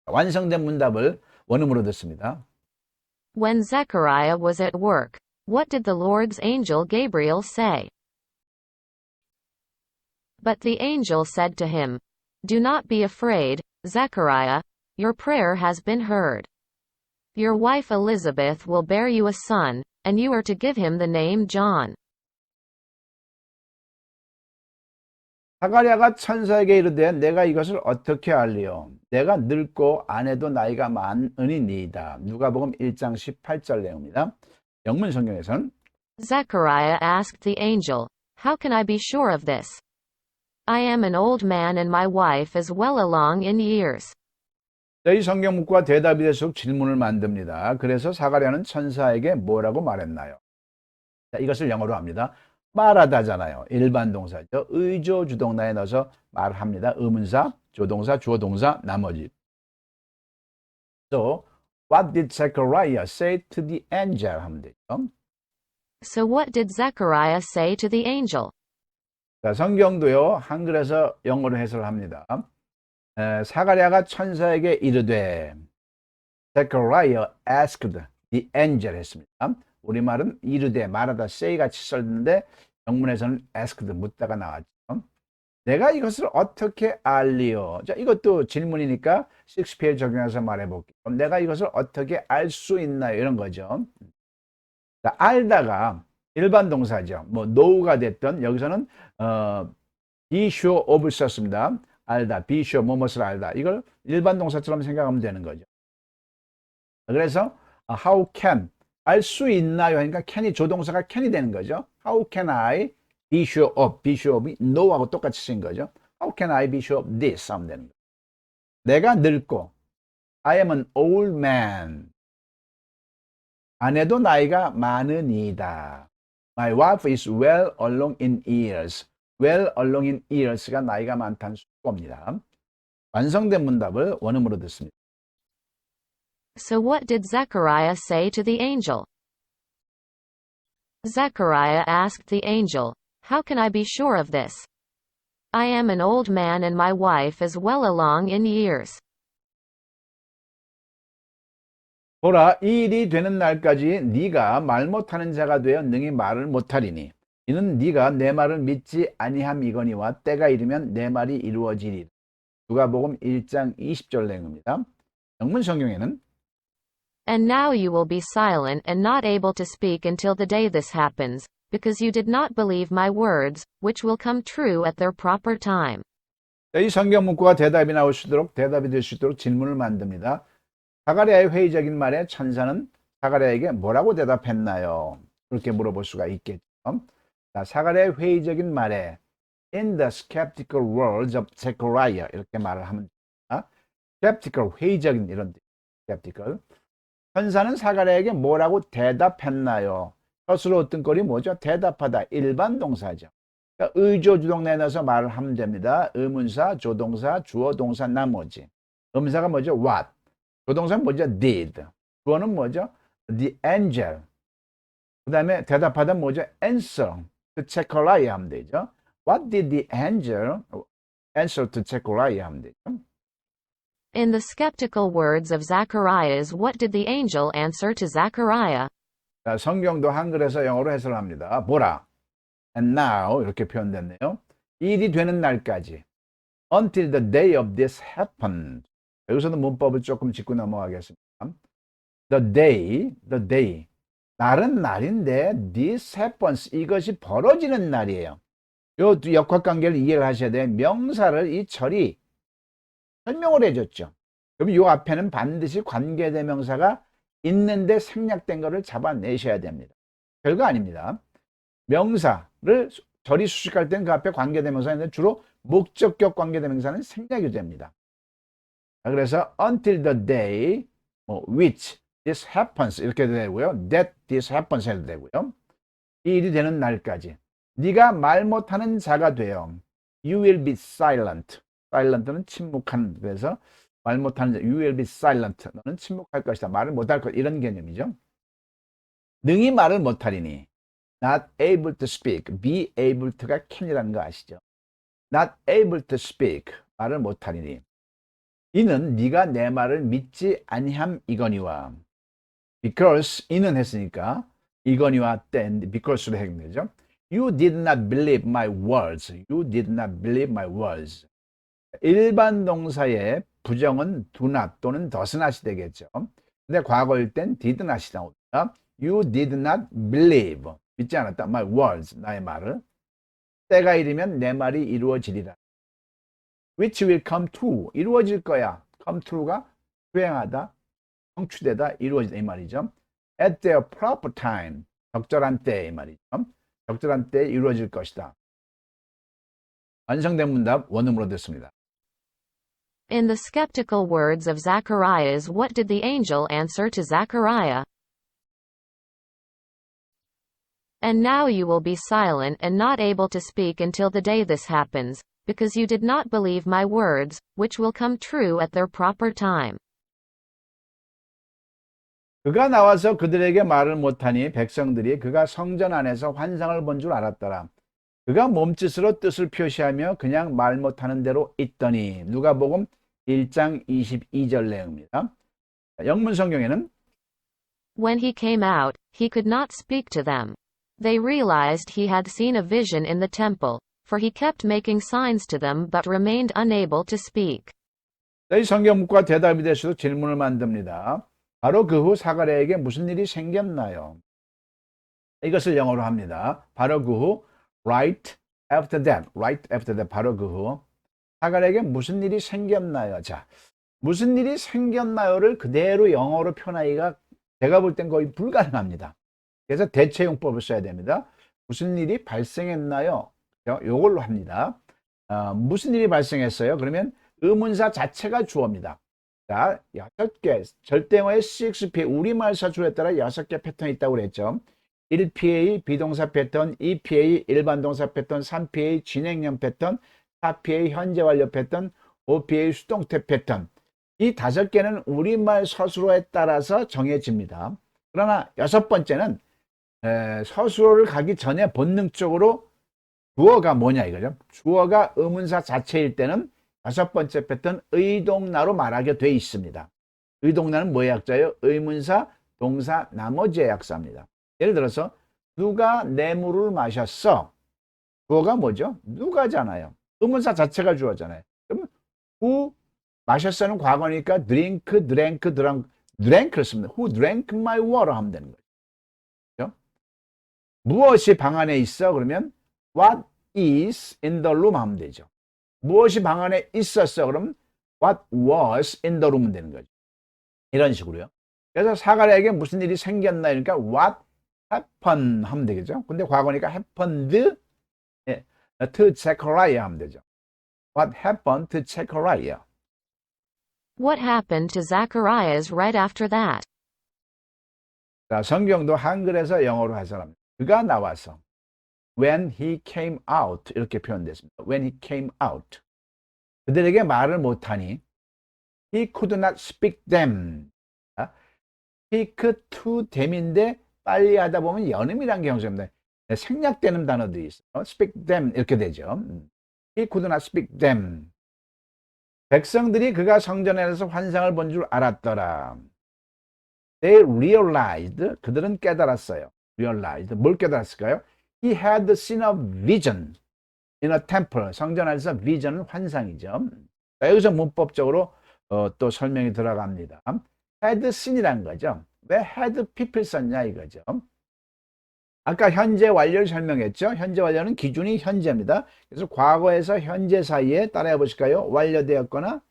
완성된 문답을 원음으로 듣습니다. When Zechariah was at work, what did the Lord's angel Gabriel say? But the angel said to him, Do not be afraid, Zechariah, your prayer has been heard. Your wife Elizabeth will bear you a son, and you are to give him the name John. 사가랴가 천사에게 이르되 내가 이것을 어떻게 알리요? 내가 늙고 아내도 나이가 많으니이다. 누가복음 1장 18절 내용입니다. 영문 성경에서는 Zechariah asked the angel, How can I be sure of this? I am an old man and my wife is well along in years. 이 성경 문구가 대답이 될수록 질문을 만듭니다. 그래서 사가랴는 천사에게 뭐라고 말했나요? 자, 이것을 영어로 합니다. 말하다잖아요. 일반 동사죠. 의조 주동사에 넣어서 말합니다. 의문사, 조동사, 주어 동사, 나머지. So, what did Zechariah say to the angel? 하면 되죠. So what did Zechariah say to the angel? 자, 성경도요. 한글에서 영어로 해석을 합니다. 사가랴가 천사에게 이르되 Zechariah asked the angel 했습니다. 우리말은 이르되 말하다 say 같이 썼는데 영문에서는 asked 묻다가 나왔죠. 내가 이것을 어떻게 알리요? 자, 이것도 질문이니까 셰익스피어에 적용해서 말해볼게요. 내가 이것을 어떻게 알 수 있나요? 이런 거죠. 자, 알다가 일반 동사죠. 뭐 know가 됐던 여기서는 be sure of 썼습니다. 알다, be sure, 뭐뭇을 알다. 이걸 일반 동사처럼 생각하면 되는 거죠. 그래서 how can, 알 수 있나요? 하니까 can이 조동사가 can이 되는 거죠. How can I be sure of, be sure of이 know하고 똑같이 쓴 거죠. How can I be sure of this? 하면 되는 거죠. 내가 늙고 I am an old man. 아내도 나이가 많으니이다. My wife is well along in years. well along in years가 나이가 많다는 수고입니다. 완성된 문답을 원음으로 듣습니다. So what did Zechariah say to the angel? Zechariah asked the angel, How can I be sure of this? I am an old man and my wife is well along in years. 보라, 이 일이 되는 날까지 네가 말 못하는 자가 되어 능히 말을 못하리니 이는 네가 내 말을 믿지 아니함이거니와 때가 이르면 내 말이 이루어지리라. 누가복음 1장 20절 내용입니다. 영문 성경에는 And now you will be silent and not able to speak until the day this happens, because you did not believe my words, which will come true at their proper time. 이 성경 문구가 대답이 나올 수 있도록 대답이 될 수 있도록 질문을 만듭니다. 사가랴의 회의적인 말에 천사는 사가랴에게 뭐라고 대답했나요? 그렇게 물어볼 수가 있겠죠. 자, 사가랴의 회의적인 말에 In the skeptical words of Zechariah 이렇게 말을 하면 됩니다. skeptical, 회의적인 이런 skeptical. 천사는 사가랴에게 뭐라고 대답했나요? 서술로 어떤 꼴이 뭐죠? 대답하다, 일반 동사죠. 그러니까 의조 주동사에 넣어서 말을 하면 됩니다. 의문사, 조동사, 주어 동사, 나머지. 음사가 뭐죠? what. 조동사는 뭐죠? did. 주어는 뭐죠? the angel. 그 다음에 대답하다 뭐죠? answer to Zechariah 하면 되죠. What did the angel answer to Zechariah 하면 되죠. In the skeptical words of Zacharias, what did the angel answer to Zechariah? 자, 성경도 한글에서 영어로 해석을 합니다. 보라, and now 이렇게 표현됐네요. 이 일이 되는 날까지 until the day of this happened. 여기서도 문법을 조금 짚고 넘어가겠습니다. the day. 날은 날인데 this happens. 이것이 벌어지는 날이에요. 요 역학관계를 이해를 하셔야 돼요. 명사를 이 절이 설명을 해줬죠. 그럼 요 앞에는 반드시 관계대명사가 있는데 생략된 거를 잡아내셔야 됩니다. 별거 아닙니다. 명사를 절이 수식할 때는 그 앞에 관계대명사가 있는데 주로 목적격 관계대명사는 생략이 됩니다. 그래서 until the day which this happens 이렇게 되고요. that this happens 해도 되고요. 이 일이 되는 날까지 네가 말 못하는 자가 되어 you will be silent. silent는 침묵한. 그래서 말 못하는 자 you will be silent. 너는 침묵할 것이다. 말을 못할 것. 이런 개념이죠. 능히 말을 못하리니 not able to speak. be able to가 can이라는 거 아시죠? not able to speak. 말을 못하리니 이는 네가 내 말을 믿지 아니함이거니와 because 이는 했으니까 이거니와 땐 because로 해결되죠. You did not believe my words. You did not believe my words. 일반 동사의 부정은 do not 또는 does not이 되겠죠. 근데 과거일 땐 did not이 나옵니다. You did not believe. 믿지 않았다. My words. 나의 말을. 때가 이르면 내 말이 이루어지리라. Which will come true. 이루어질 거야. come true가 수행하다, 성취되다, 이루어지다 이 말이죠. At their proper time. 적절한 때 이 말이죠. 적절한 때에 이루어질 것이다. 완성된 문답 원음으로 듣습니다. In the skeptical words of Zacharias, what did the angel answer to Zachariah? And now you will be silent and not able to speak until the day this happens, because you did not believe my words, which will come true at their proper time. 그가 나와서 그들에게 말을 못하니 백성들이 그가 성전 안에서 환상을 본 줄 알았더라. 그가 몸짓으로 뜻을 표시하며 그냥 말 못하는 대로 있더니. 누가복음 1장 22절 내용입니다. 영문 성경에는 When he came out, he could not speak to them. They realized he had seen a vision in the temple, for he kept making signs to them but remained unable to speak. 이 성경 문구가 대답이 될 수도 질문을 만듭니다. 바로 그 후 사가랴에게 무슨 일이 생겼나요? 이것을 영어로 합니다. 바로 그 후 right after that, 바로 그 후 사가랴에게 무슨 일이 생겼나요? 자, 무슨 일이 생겼나요를 그대로 영어로 표현하기가 제가 볼 땐 거의 불가능합니다. 그래서 대체용법을 써야 됩니다. 무슨 일이 발생했나요? 이걸로 합니다. 무슨 일이 발생했어요? 그러면 의문사 자체가 주어입니다. 자, 6개 절대어의 6P 우리말 사조에 따라 6개 패턴이 있다고 그랬죠. 1PA 비동사 패턴, 2PA 일반 동사 패턴, 3PA 진행형 패턴, 4PA 현재 완료 패턴, 5PA 수동태 패턴. 이 5개는 우리말 서술어에 따라서 정해집니다. 그러나 6번째는 서술어를 가기 전에 본능적으로 주어가 뭐냐 이거죠. 주어가 의문사 자체일 때는 6번째 패턴 의동나로 말하게 돼 있습니다. 의동나는 뭐의 약자예요? 의문사, 동사, 나머지의 약자입니다. 예를 들어서 누가 내 물을 마셨어? 주어가 뭐죠? 누가잖아요. 의문사 자체가 주어잖아요. 그러면 who 마셨어는 과거니까 drank를 씁니다. Who drank my water 하면 되는 거죠. 그렇죠? 무엇이 방 안에 있어? 그러면 what is in the room 하면 되죠. 무엇이 방 안에 있었어? 그럼 what was in the room 되는 거죠. 이런 식으로요. 그래서 사가랴에게 무슨 일이 생겼나 그러니까 what happened 하면 되겠죠. 근데 과거니까 happened to Zechariah 하면 되죠. What happened to Zechariah? What happened to Zacharias right after that? 자, 성경도 한글에서 영어로 해석합니다. 그가 나와서 when he came out 이렇게 표현됐습니다. when he came out 그들에게 말을 못하니 he could not speak them. speak to them인데 빨리 하다 보면 연음이라는 게 형성됩니다. 생략되는 단어들이 있어요. speak them 이렇게 되죠. he could not speak them. 백성들이 그가 성전에서 환상을 본 줄 알았더라. They realized 그들은 깨달았어요. realized 뭘 깨달았을까요? He had seen a vision in a temple. 성전 안에서 vision은 환상이죠. 자, 여기서 문법적으로 또 설명이 들어갑니다. had seen이라는 거죠. 왜 had people 썼냐 이거죠. 아까 현재 완료를 설명했죠. 현재 완료는 기준이 현재입니다. 그래서 과거에서 현재 사이에 따라해 보실까요? 완료되었거나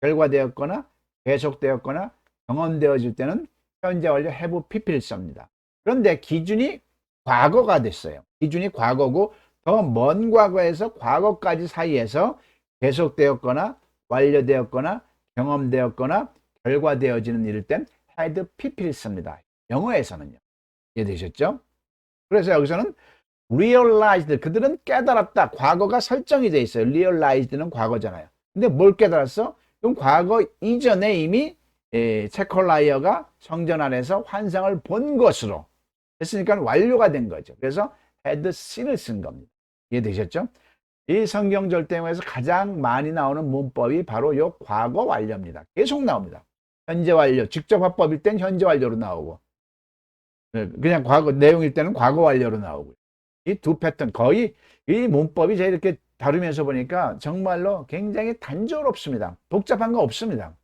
결과되었거나 계속되었거나 경험되어질 때는 현재 완료 have pp를 씁니다. 그런데 기준이 과거가 됐어요. 기준이 과거고 더 먼 과거에서 과거까지 사이에서 계속되었거나 완료되었거나 경험되었거나 결과되어지는 일일 땐 had pp를 씁니다. 영어에서는요. 이해되셨죠? 그래서 여기서는 realized, 그들은 깨달았다. 과거가 설정이 돼 있어요. realized는 과거잖아요. 근데 뭘 깨달았어? 그럼 과거 이전에 이미 체컬라이어가 성전 안에서 환상을 본 것으로 했으니까 완료가 된 거죠. 그래서 had seen을 쓴 겁니다. 이해되셨죠? 이 성경 절대어에서 가장 많이 나오는 문법이 바로 이 과거 완료입니다. 계속 나옵니다. 현재 완료, 직접 화법일 땐 현재 완료로 나오고 그냥 과거 내용일 때는 과거 완료로 나오고요. 이 두 패턴 거의 이 문법이 제가 이렇게 다루면서 보니까 정말로 굉장히 단조롭습니다. 복잡한 거 없습니다.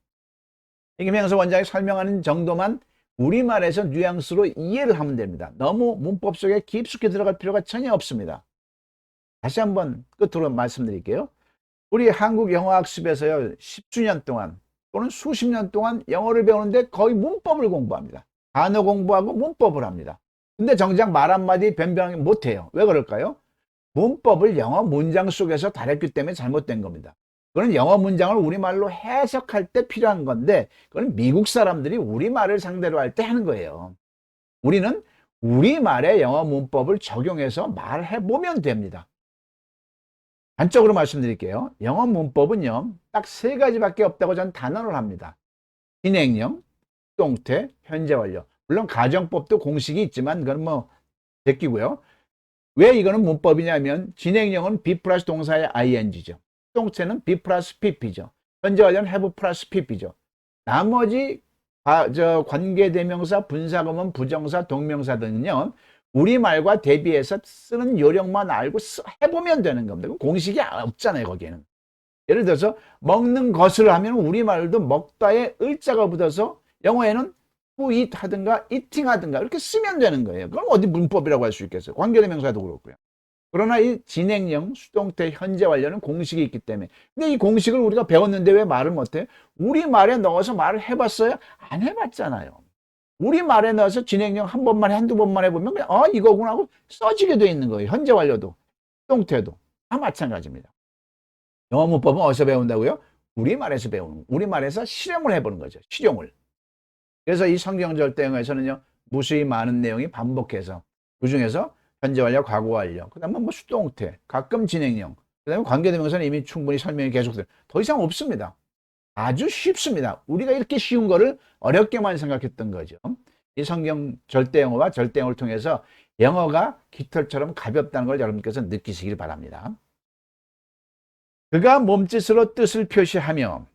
김영서 원장이 설명하는 정도만 우리말에서 뉘앙스로 이해를 하면 됩니다. 너무 문법 속에 깊숙이 들어갈 필요가 전혀 없습니다. 다시 한번 끝으로 말씀드릴게요. 우리 한국 영어학습에서요 10주년 동안 또는 수십 년 동안 영어를 배우는데 거의 문법을 공부합니다. 단어 공부하고 문법을 합니다. 근데 정작 말 한마디 변변하게 못해요. 왜 그럴까요? 문법을 영어 문장 속에서 다뤘기 때문에 잘못된 겁니다. 그건 영어 문장을 우리말로 해석할 때 필요한 건데 그건 미국 사람들이 우리말을 상대로 할 때 하는 거예요. 우리는 우리말의 영어 문법을 적용해서 말해보면 됩니다. 단적으로 말씀드릴게요. 영어 문법은요 딱 세 가지밖에 없다고 저는 단언을 합니다. 진행형, 수동태, 현재 완료. 물론 가정법도 공식이 있지만 그건 뭐 제끼고요. 왜 이거는 문법이냐면 진행형은 be 플러스 동사의 ing죠. 수동태는 be 플러스 pp죠. 현재 완료는 have 플러스 pp죠. 나머지 관계대명사, 분사구문, 부정사, 동명사 등은요. 우리말과 대비해서 쓰는 요령만 알고 해보면 되는 겁니다. 공식이 없잖아요, 거기에는. 예를 들어서 먹는 것을 하면 우리말도 먹다에 을자가 붙어서 영어에는 to eat 하든가 eating 하든가 이렇게 쓰면 되는 거예요. 그럼 어디 문법이라고 할 수 있겠어요? 관계대명사도 그렇고요. 그러나 이 진행형, 수동태, 현재 완료는 공식이 있기 때문에. 근데 이 공식을 우리가 배웠는데 왜 말을 못해? 우리말에 넣어서 말을 해봤어요? 안 해봤잖아요. 우리말에 넣어서 진행형 한 번만 한두 번만 해보면 그냥 이거구나 하고 써지게 돼 있는 거예요. 현재 완료도, 수동태도 다 마찬가지입니다. 영어 문법은 어디서 배운다고요? 우리말에서 배우는, 우리말에서 실용을 해보는 거죠. 실용을. 그래서 이 성경 절대어에서는요 무수히 많은 내용이 반복해서 그 중에서 현재 완료, 과거 완료, 그 다음에 뭐 수동태, 가끔 진행형, 그 다음에 관계대명사는 이미 충분히 설명이 계속돼요. 더 이상 없습니다. 아주 쉽습니다. 우리가 이렇게 쉬운 거를 어렵게만 생각했던 거죠. 이 성경 절대영어와 절대영어를 통해서 영어가 깃털처럼 가볍다는 걸 여러분께서 느끼시길 바랍니다. 그가 몸짓으로 뜻을 표시하며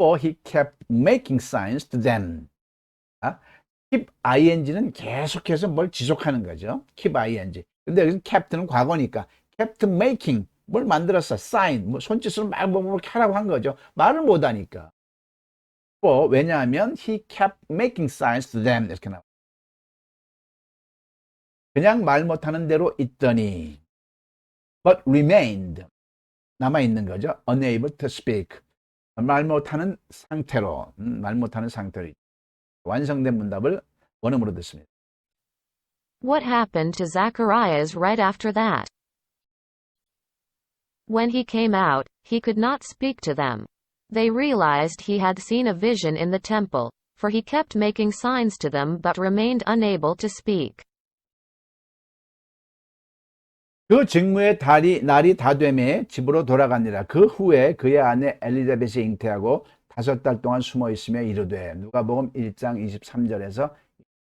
For he kept making signs to them. keep ing는 계속해서 뭘 지속하는 거죠. keep ing. 근데 여기서 kept는 과거니까 kept making 뭘 만들었어. sign 뭐 손짓으로 막 이렇게 하라고 한 거죠. 말을 못하니까. 왜냐하면 he kept making signs to them 이렇게 나와. 그냥 말 못하는 대로 있더니 but remained 남아 있는 거죠. unable to speak. 말 못하는 상태로 완성된 문답을 원음으로 듣습니다. What happened to Zacharias right after that? When he came out, he could not speak to them. They realized he had seen a vision in the temple, for he kept making signs to them but remained unable to speak. 그 직무의 날이 다 되매 집으로 돌아가니라. 그 후에 그의 아내 엘리자벳이 잉태하고 5달 동안 숨어 있으며 이르되. 누가복음 1장 23절에서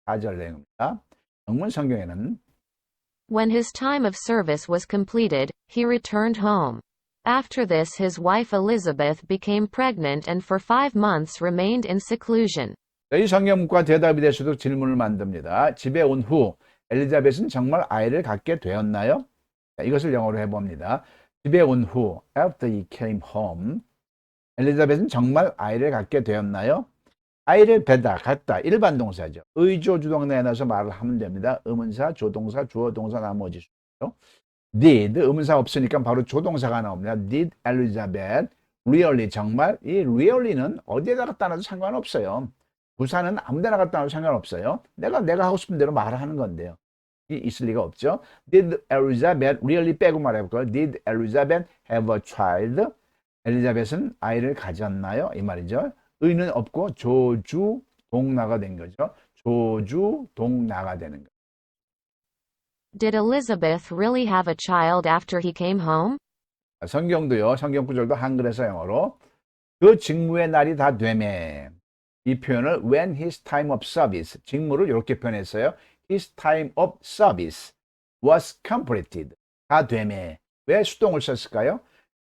4절 내용입니다. 영문 성경에는 When his time of service was completed, he returned home. After this his wife Elizabeth became pregnant and for 5 months remained in seclusion. 이 성경문과 대답이 될 수도 질문을 만듭니다. 집에 온 후 엘리자벳은 정말 아이를 갖게 되었나요? 자, 이것을 영어로 해봅니다. 집에 온 후, after he came home, 엘리자벳은 정말 아이를 갖게 되었나요? 아이를 배다, 갖다, 일반 동사죠. 의조 주동 내놔서 말을 하면 됩니다. 의문사, 조동사, 주어, 동사, 나머지 수죠. did, 의문사 없으니까 바로 조동사가 나옵니다. did Elizabeth really, 정말 이 really는 어디에다 갖다 놔도 상관없어요. 부사는 아무 데나 갖다 놔도 상관없어요. 내가 하고 싶은 대로 말을 하는 건데요. 있을 리가 없죠. Did Elizabeth really 빼고 말해볼까요? Did Elizabeth have a child? 엘리자벳은 아이를 가졌나요? 이 말이죠. 의는 없고 조주 동나가 된 거죠. 조주 동나가 되는 거죠. Did Elizabeth really have a child after he came home? 성경도요. 성경 구절도 한글에서 영어로 그 직무의 날이 다 되매. 이 표현을 when his time of service, 직무를 이렇게 표현했어요. His time of service was completed. 다 되매. 왜 수동을 썼을까요?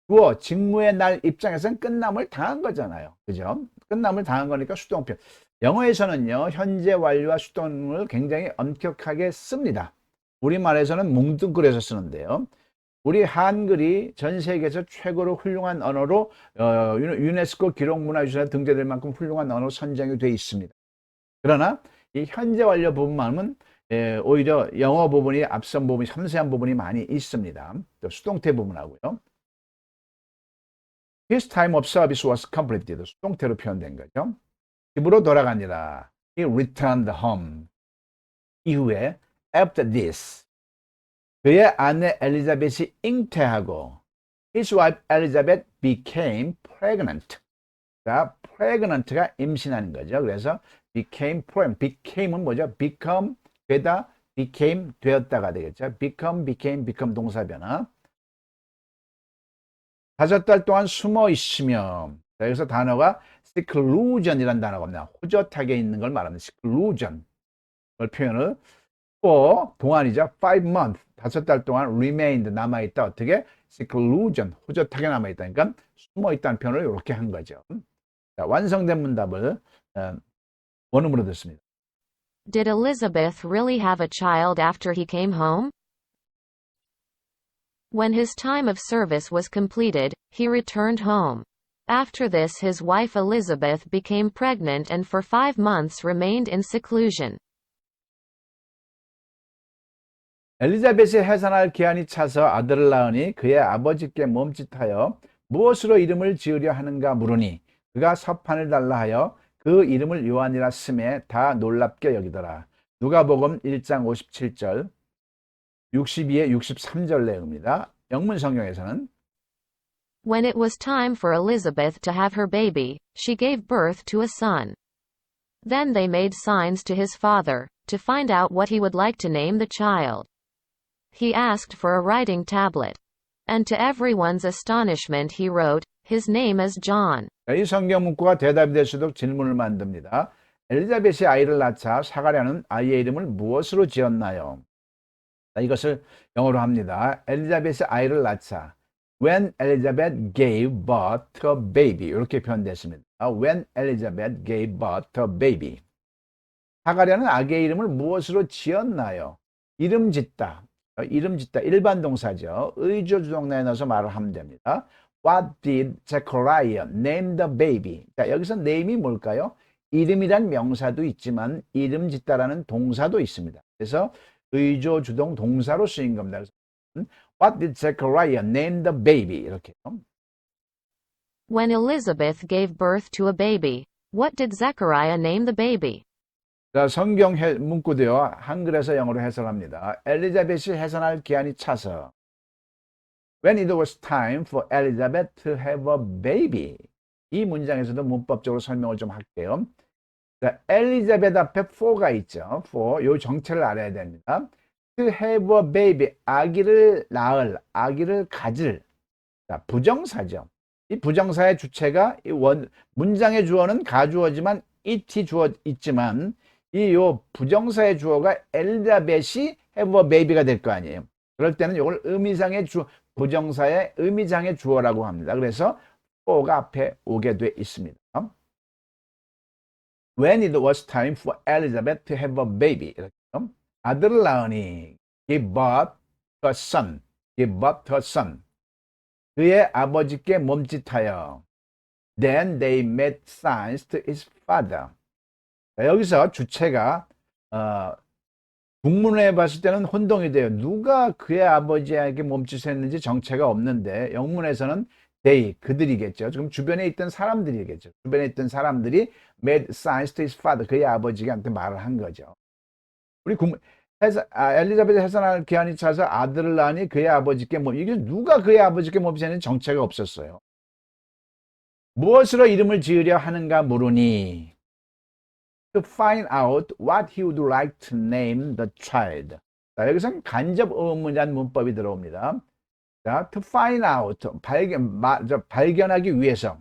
주어, 직무의 날 입장에서는 끝남을 당한 거잖아요. 그죠? 끝남을 당한 거니까 수동표. 영어에서는요, 현재 완료와 수동을 굉장히 엄격하게 씁니다. 우리말에서는 뭉뚱그려서 쓰는데요. 우리 한글이 전 세계에서 최고로 훌륭한 언어로 유네스코 기록문화유산에 등재될 만큼 훌륭한 언어로 선정이 되어 있습니다. 그러나 이 현재 완료 부분만은 오히려 영어 부분이 앞선 부분이 섬세한 부분이 많이 있습니다. 또 수동태 부분하고요. His time of service was completed. 수동태로 표현된 거죠. 집으로 돌아가니라. He returned home. 이후에 after this 그의 아내 엘리자벳이 잉태하고 his wife Elizabeth became pregnant. 자, pregnant가 임신하는 거죠. 그래서 became pregnant. became은 뭐죠? become 되다, became 되었다가 되겠죠. become 동사 변화. 5달 동안 숨어 있으며, 자, 여기서 단어가 seclusion이라는 단어가 옵니다. 호젓하게 있는 걸 말합니다. seclusion. 그 표현을 for 동안이죠. 5 months. 5달 동안 remained 남아있다. 어떻게? seclusion. 호젓하게 남아있다. 그러니까 숨어있다는 표현을 이렇게 한 거죠. 자, 완성된 문답을 원음으로 듣습니다. Did Elizabeth really have a child after he came home? When his time of service was completed, he returned home. After this his wife Elizabeth became pregnant and for 5 months remained in seclusion. 엘리자벳이 해산할 기한이 차서 아들을 낳으니 그의 아버지께 멈칫하여 무엇으로 이름을 지으려 하는가 물으니 그가 서판을 달라 하여 그 이름을 요한이라 쓰매 다 놀랍게 여기더라. 누가복음 1장 57절 62에 63절 내용입니다. 영문 성경에서는 When it was time for Elizabeth to have her baby, she gave birth to a son. Then they made signs to his father, to find out what he would like to name the child. He asked for a writing tablet. And to everyone's astonishment he wrote, His name is John. 이 성경 문구가 대답이 될 수 있도록 질문을 만듭니다. 엘리자벳이 아이를 낳자 사가랴는 아이의 이름을 무엇으로 지었나요? 이것을 영어로 합니다. 엘리자벳이 아이를 낳자 When Elizabeth gave birth to a baby 이렇게 표현됐습니다. When Elizabeth gave birth to a baby 사가랴는 아기의 이름을 무엇으로 지었나요? 이름 짓다. 일반 동사죠. 의조 주동사에 넣어서 말을 하면 됩니다. What did Zechariah name the baby? 자, 여기서 name이 뭘까요? 이름이란 명사도 있지만 이름 짓다라는 동사도 있습니다. 그래서 의조 주동 동사로 쓰인 겁니다. 그래서 What did Zechariah name the baby? 이렇게. When Elizabeth gave birth to a baby, what did Zechariah name the baby? 자, 성경 문구도요. 한글에서 영어로 해석합니다. 엘리자벳이 해산할 기한이 차서 When it was time for Elizabeth to have a baby. 이 문장에서도 문법적으로 설명을 좀 할게요. 자, 엘리자벳 앞에 for가 있죠. for, 요 정체를 알아야 됩니다. To have a baby, 아기를 낳을, 아기를 가질. 자, 부정사죠. 이 부정사의 주체가 이 문장의 주어는 가주어지만 it이 주어 있지만 이 요 부정사의 주어가 엘리자벳이 have a baby가 될 거 아니에요. 그럴 때는 이걸 의미상의 부정사의 의미상의 주어라고 합니다. 그래서 for가 앞에 오게 돼 있습니다. When it was time for Elizabeth to have a baby. 이렇게. 아들을 낳으니 give birth to a son. give birth to a son. 그의 아버지께 몸짓하여 then they made signs to his father. 자, 여기서 주체가 국문에 봤을 때는 혼동이 돼요. 누가 그의 아버지에게 몸짓을 했는지 정체가 없는데 영문에서는 they, 그들이겠죠. 지금 주변에 있던 사람들이겠죠. 주변에 있던 사람들이 made signs to his father, 그의 아버지한테 말을 한 거죠. 우리 엘리자베스 해산할 기한이 차서 아들을 낳으니 그의 아버지께 이게 누가 그의 아버지께 몸짓했는지 정체가 없었어요. 무엇으로 이름을 지으려 하는가 물으니 to find out what he would like to name the child. 자, 여기서는 간접 의문이라는 문법이 들어옵니다. 자, to find out, 발견하기 위해서,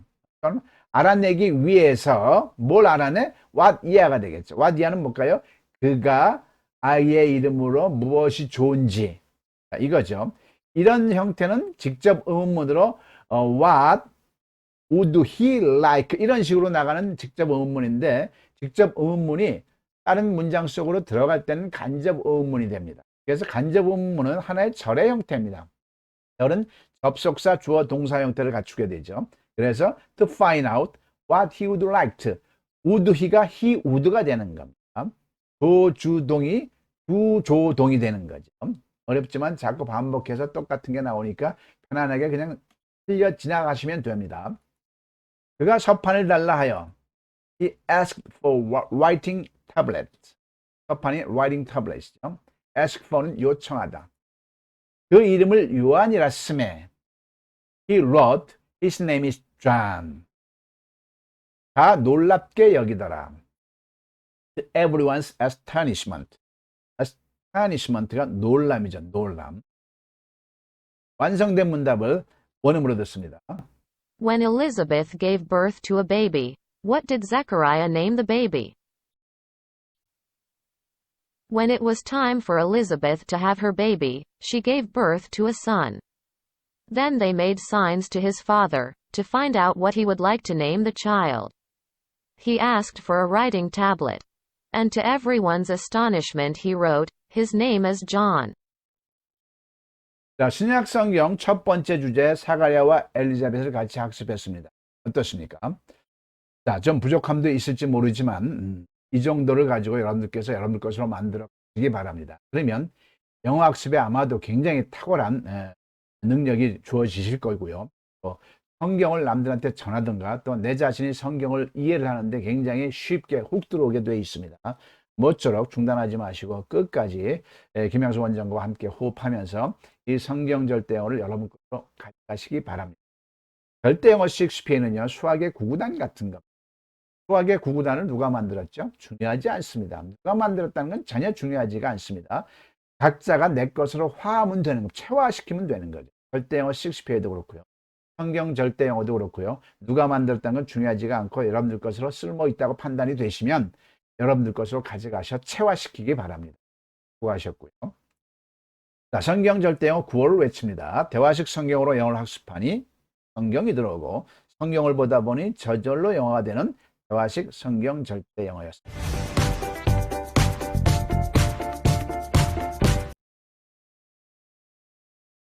알아내기 위해서 뭘 알아내? what year가 되겠죠. what year는 뭘까요? 그가 아이의 이름으로 무엇이 좋은지, 자, 이거죠. 이런 형태는 직접 의문문으로 what would he like 이런 식으로 나가는 직접 의문문인데 직접 의문문이 다른 문장 속으로 들어갈 때는 간접 의문문이 됩니다. 그래서 간접 의문문은 하나의 절의 형태입니다. 절은 접속사 주어 동사 형태를 갖추게 되죠. 그래서 to find out what he would like to, would he가 he would가 되는 겁니다. 도주동이 부조동이 되는 거죠. 어렵지만 자꾸 반복해서 똑같은 게 나오니까 편안하게 그냥 흘려 지나가시면 됩니다. 그가 서판을 달라 하여 he asked for writing tablet. 서판이 writing tablet이죠. ask for는 요청하다. 그 이름을 요한이라 쓰매 he wrote his name is John. 다 놀랍게 여기더라. To everyone's astonishment. astonishment가 놀람이죠. 놀람. 완성된 문답을 원음으로 듣습니다. When Elizabeth gave birth to a baby, what did Zechariah name the baby? When it was time for Elizabeth to have her baby, she gave birth to a son. Then they made signs to his father, to find out what he would like to name the child. He asked for a writing tablet. And to everyone's astonishment he wrote, his name is John. 자, 신약 성경 첫 번째 주제 사가랴와 엘리자벳을 같이 학습했습니다. 어떻습니까? 자, 좀 부족함도 있을지 모르지만 이 정도를 가지고 여러분들께서 여러분들 것으로 만들어 주시기 바랍니다. 그러면 영어 학습에 아마도 굉장히 탁월한 능력이 주어지실 거고요. 또 성경을 남들한테 전하든가 또 내 자신이 성경을 이해를 하는데 굉장히 쉽게 훅 들어오게 되어 있습니다. 모쪼록 중단하지 마시고 끝까지 김양수 원장과 함께 호흡하면서 이 성경 절대어를 여러분 것으로 가져가시기 바랍니다. 절대영어 6P는요 수학의 구구단 같은 겁니다. 수학의 구구단을 누가 만들었죠? 중요하지 않습니다. 누가 만들었다는 건 전혀 중요하지가 않습니다. 각자가 내 것으로 화하면 되는 거, 체화시키면 되는 거죠. 절대영어 6P에도 그렇고요. 성경 절대영어도 그렇고요. 누가 만들었다는 건 중요하지가 않고 여러분들 것으로 쓸모 있다고 판단이 되시면 여러분들 것으로 가져가셔 체화시키기 바랍니다. 수고하셨고요. 자, 성경 절대영어 구호를 외칩니다. 대화식 성경으로 영어를 학습하니 성경이 들어오고 성경을 보다 보니 저절로 영어가 되는 대화식 성경 절대영어였습니다.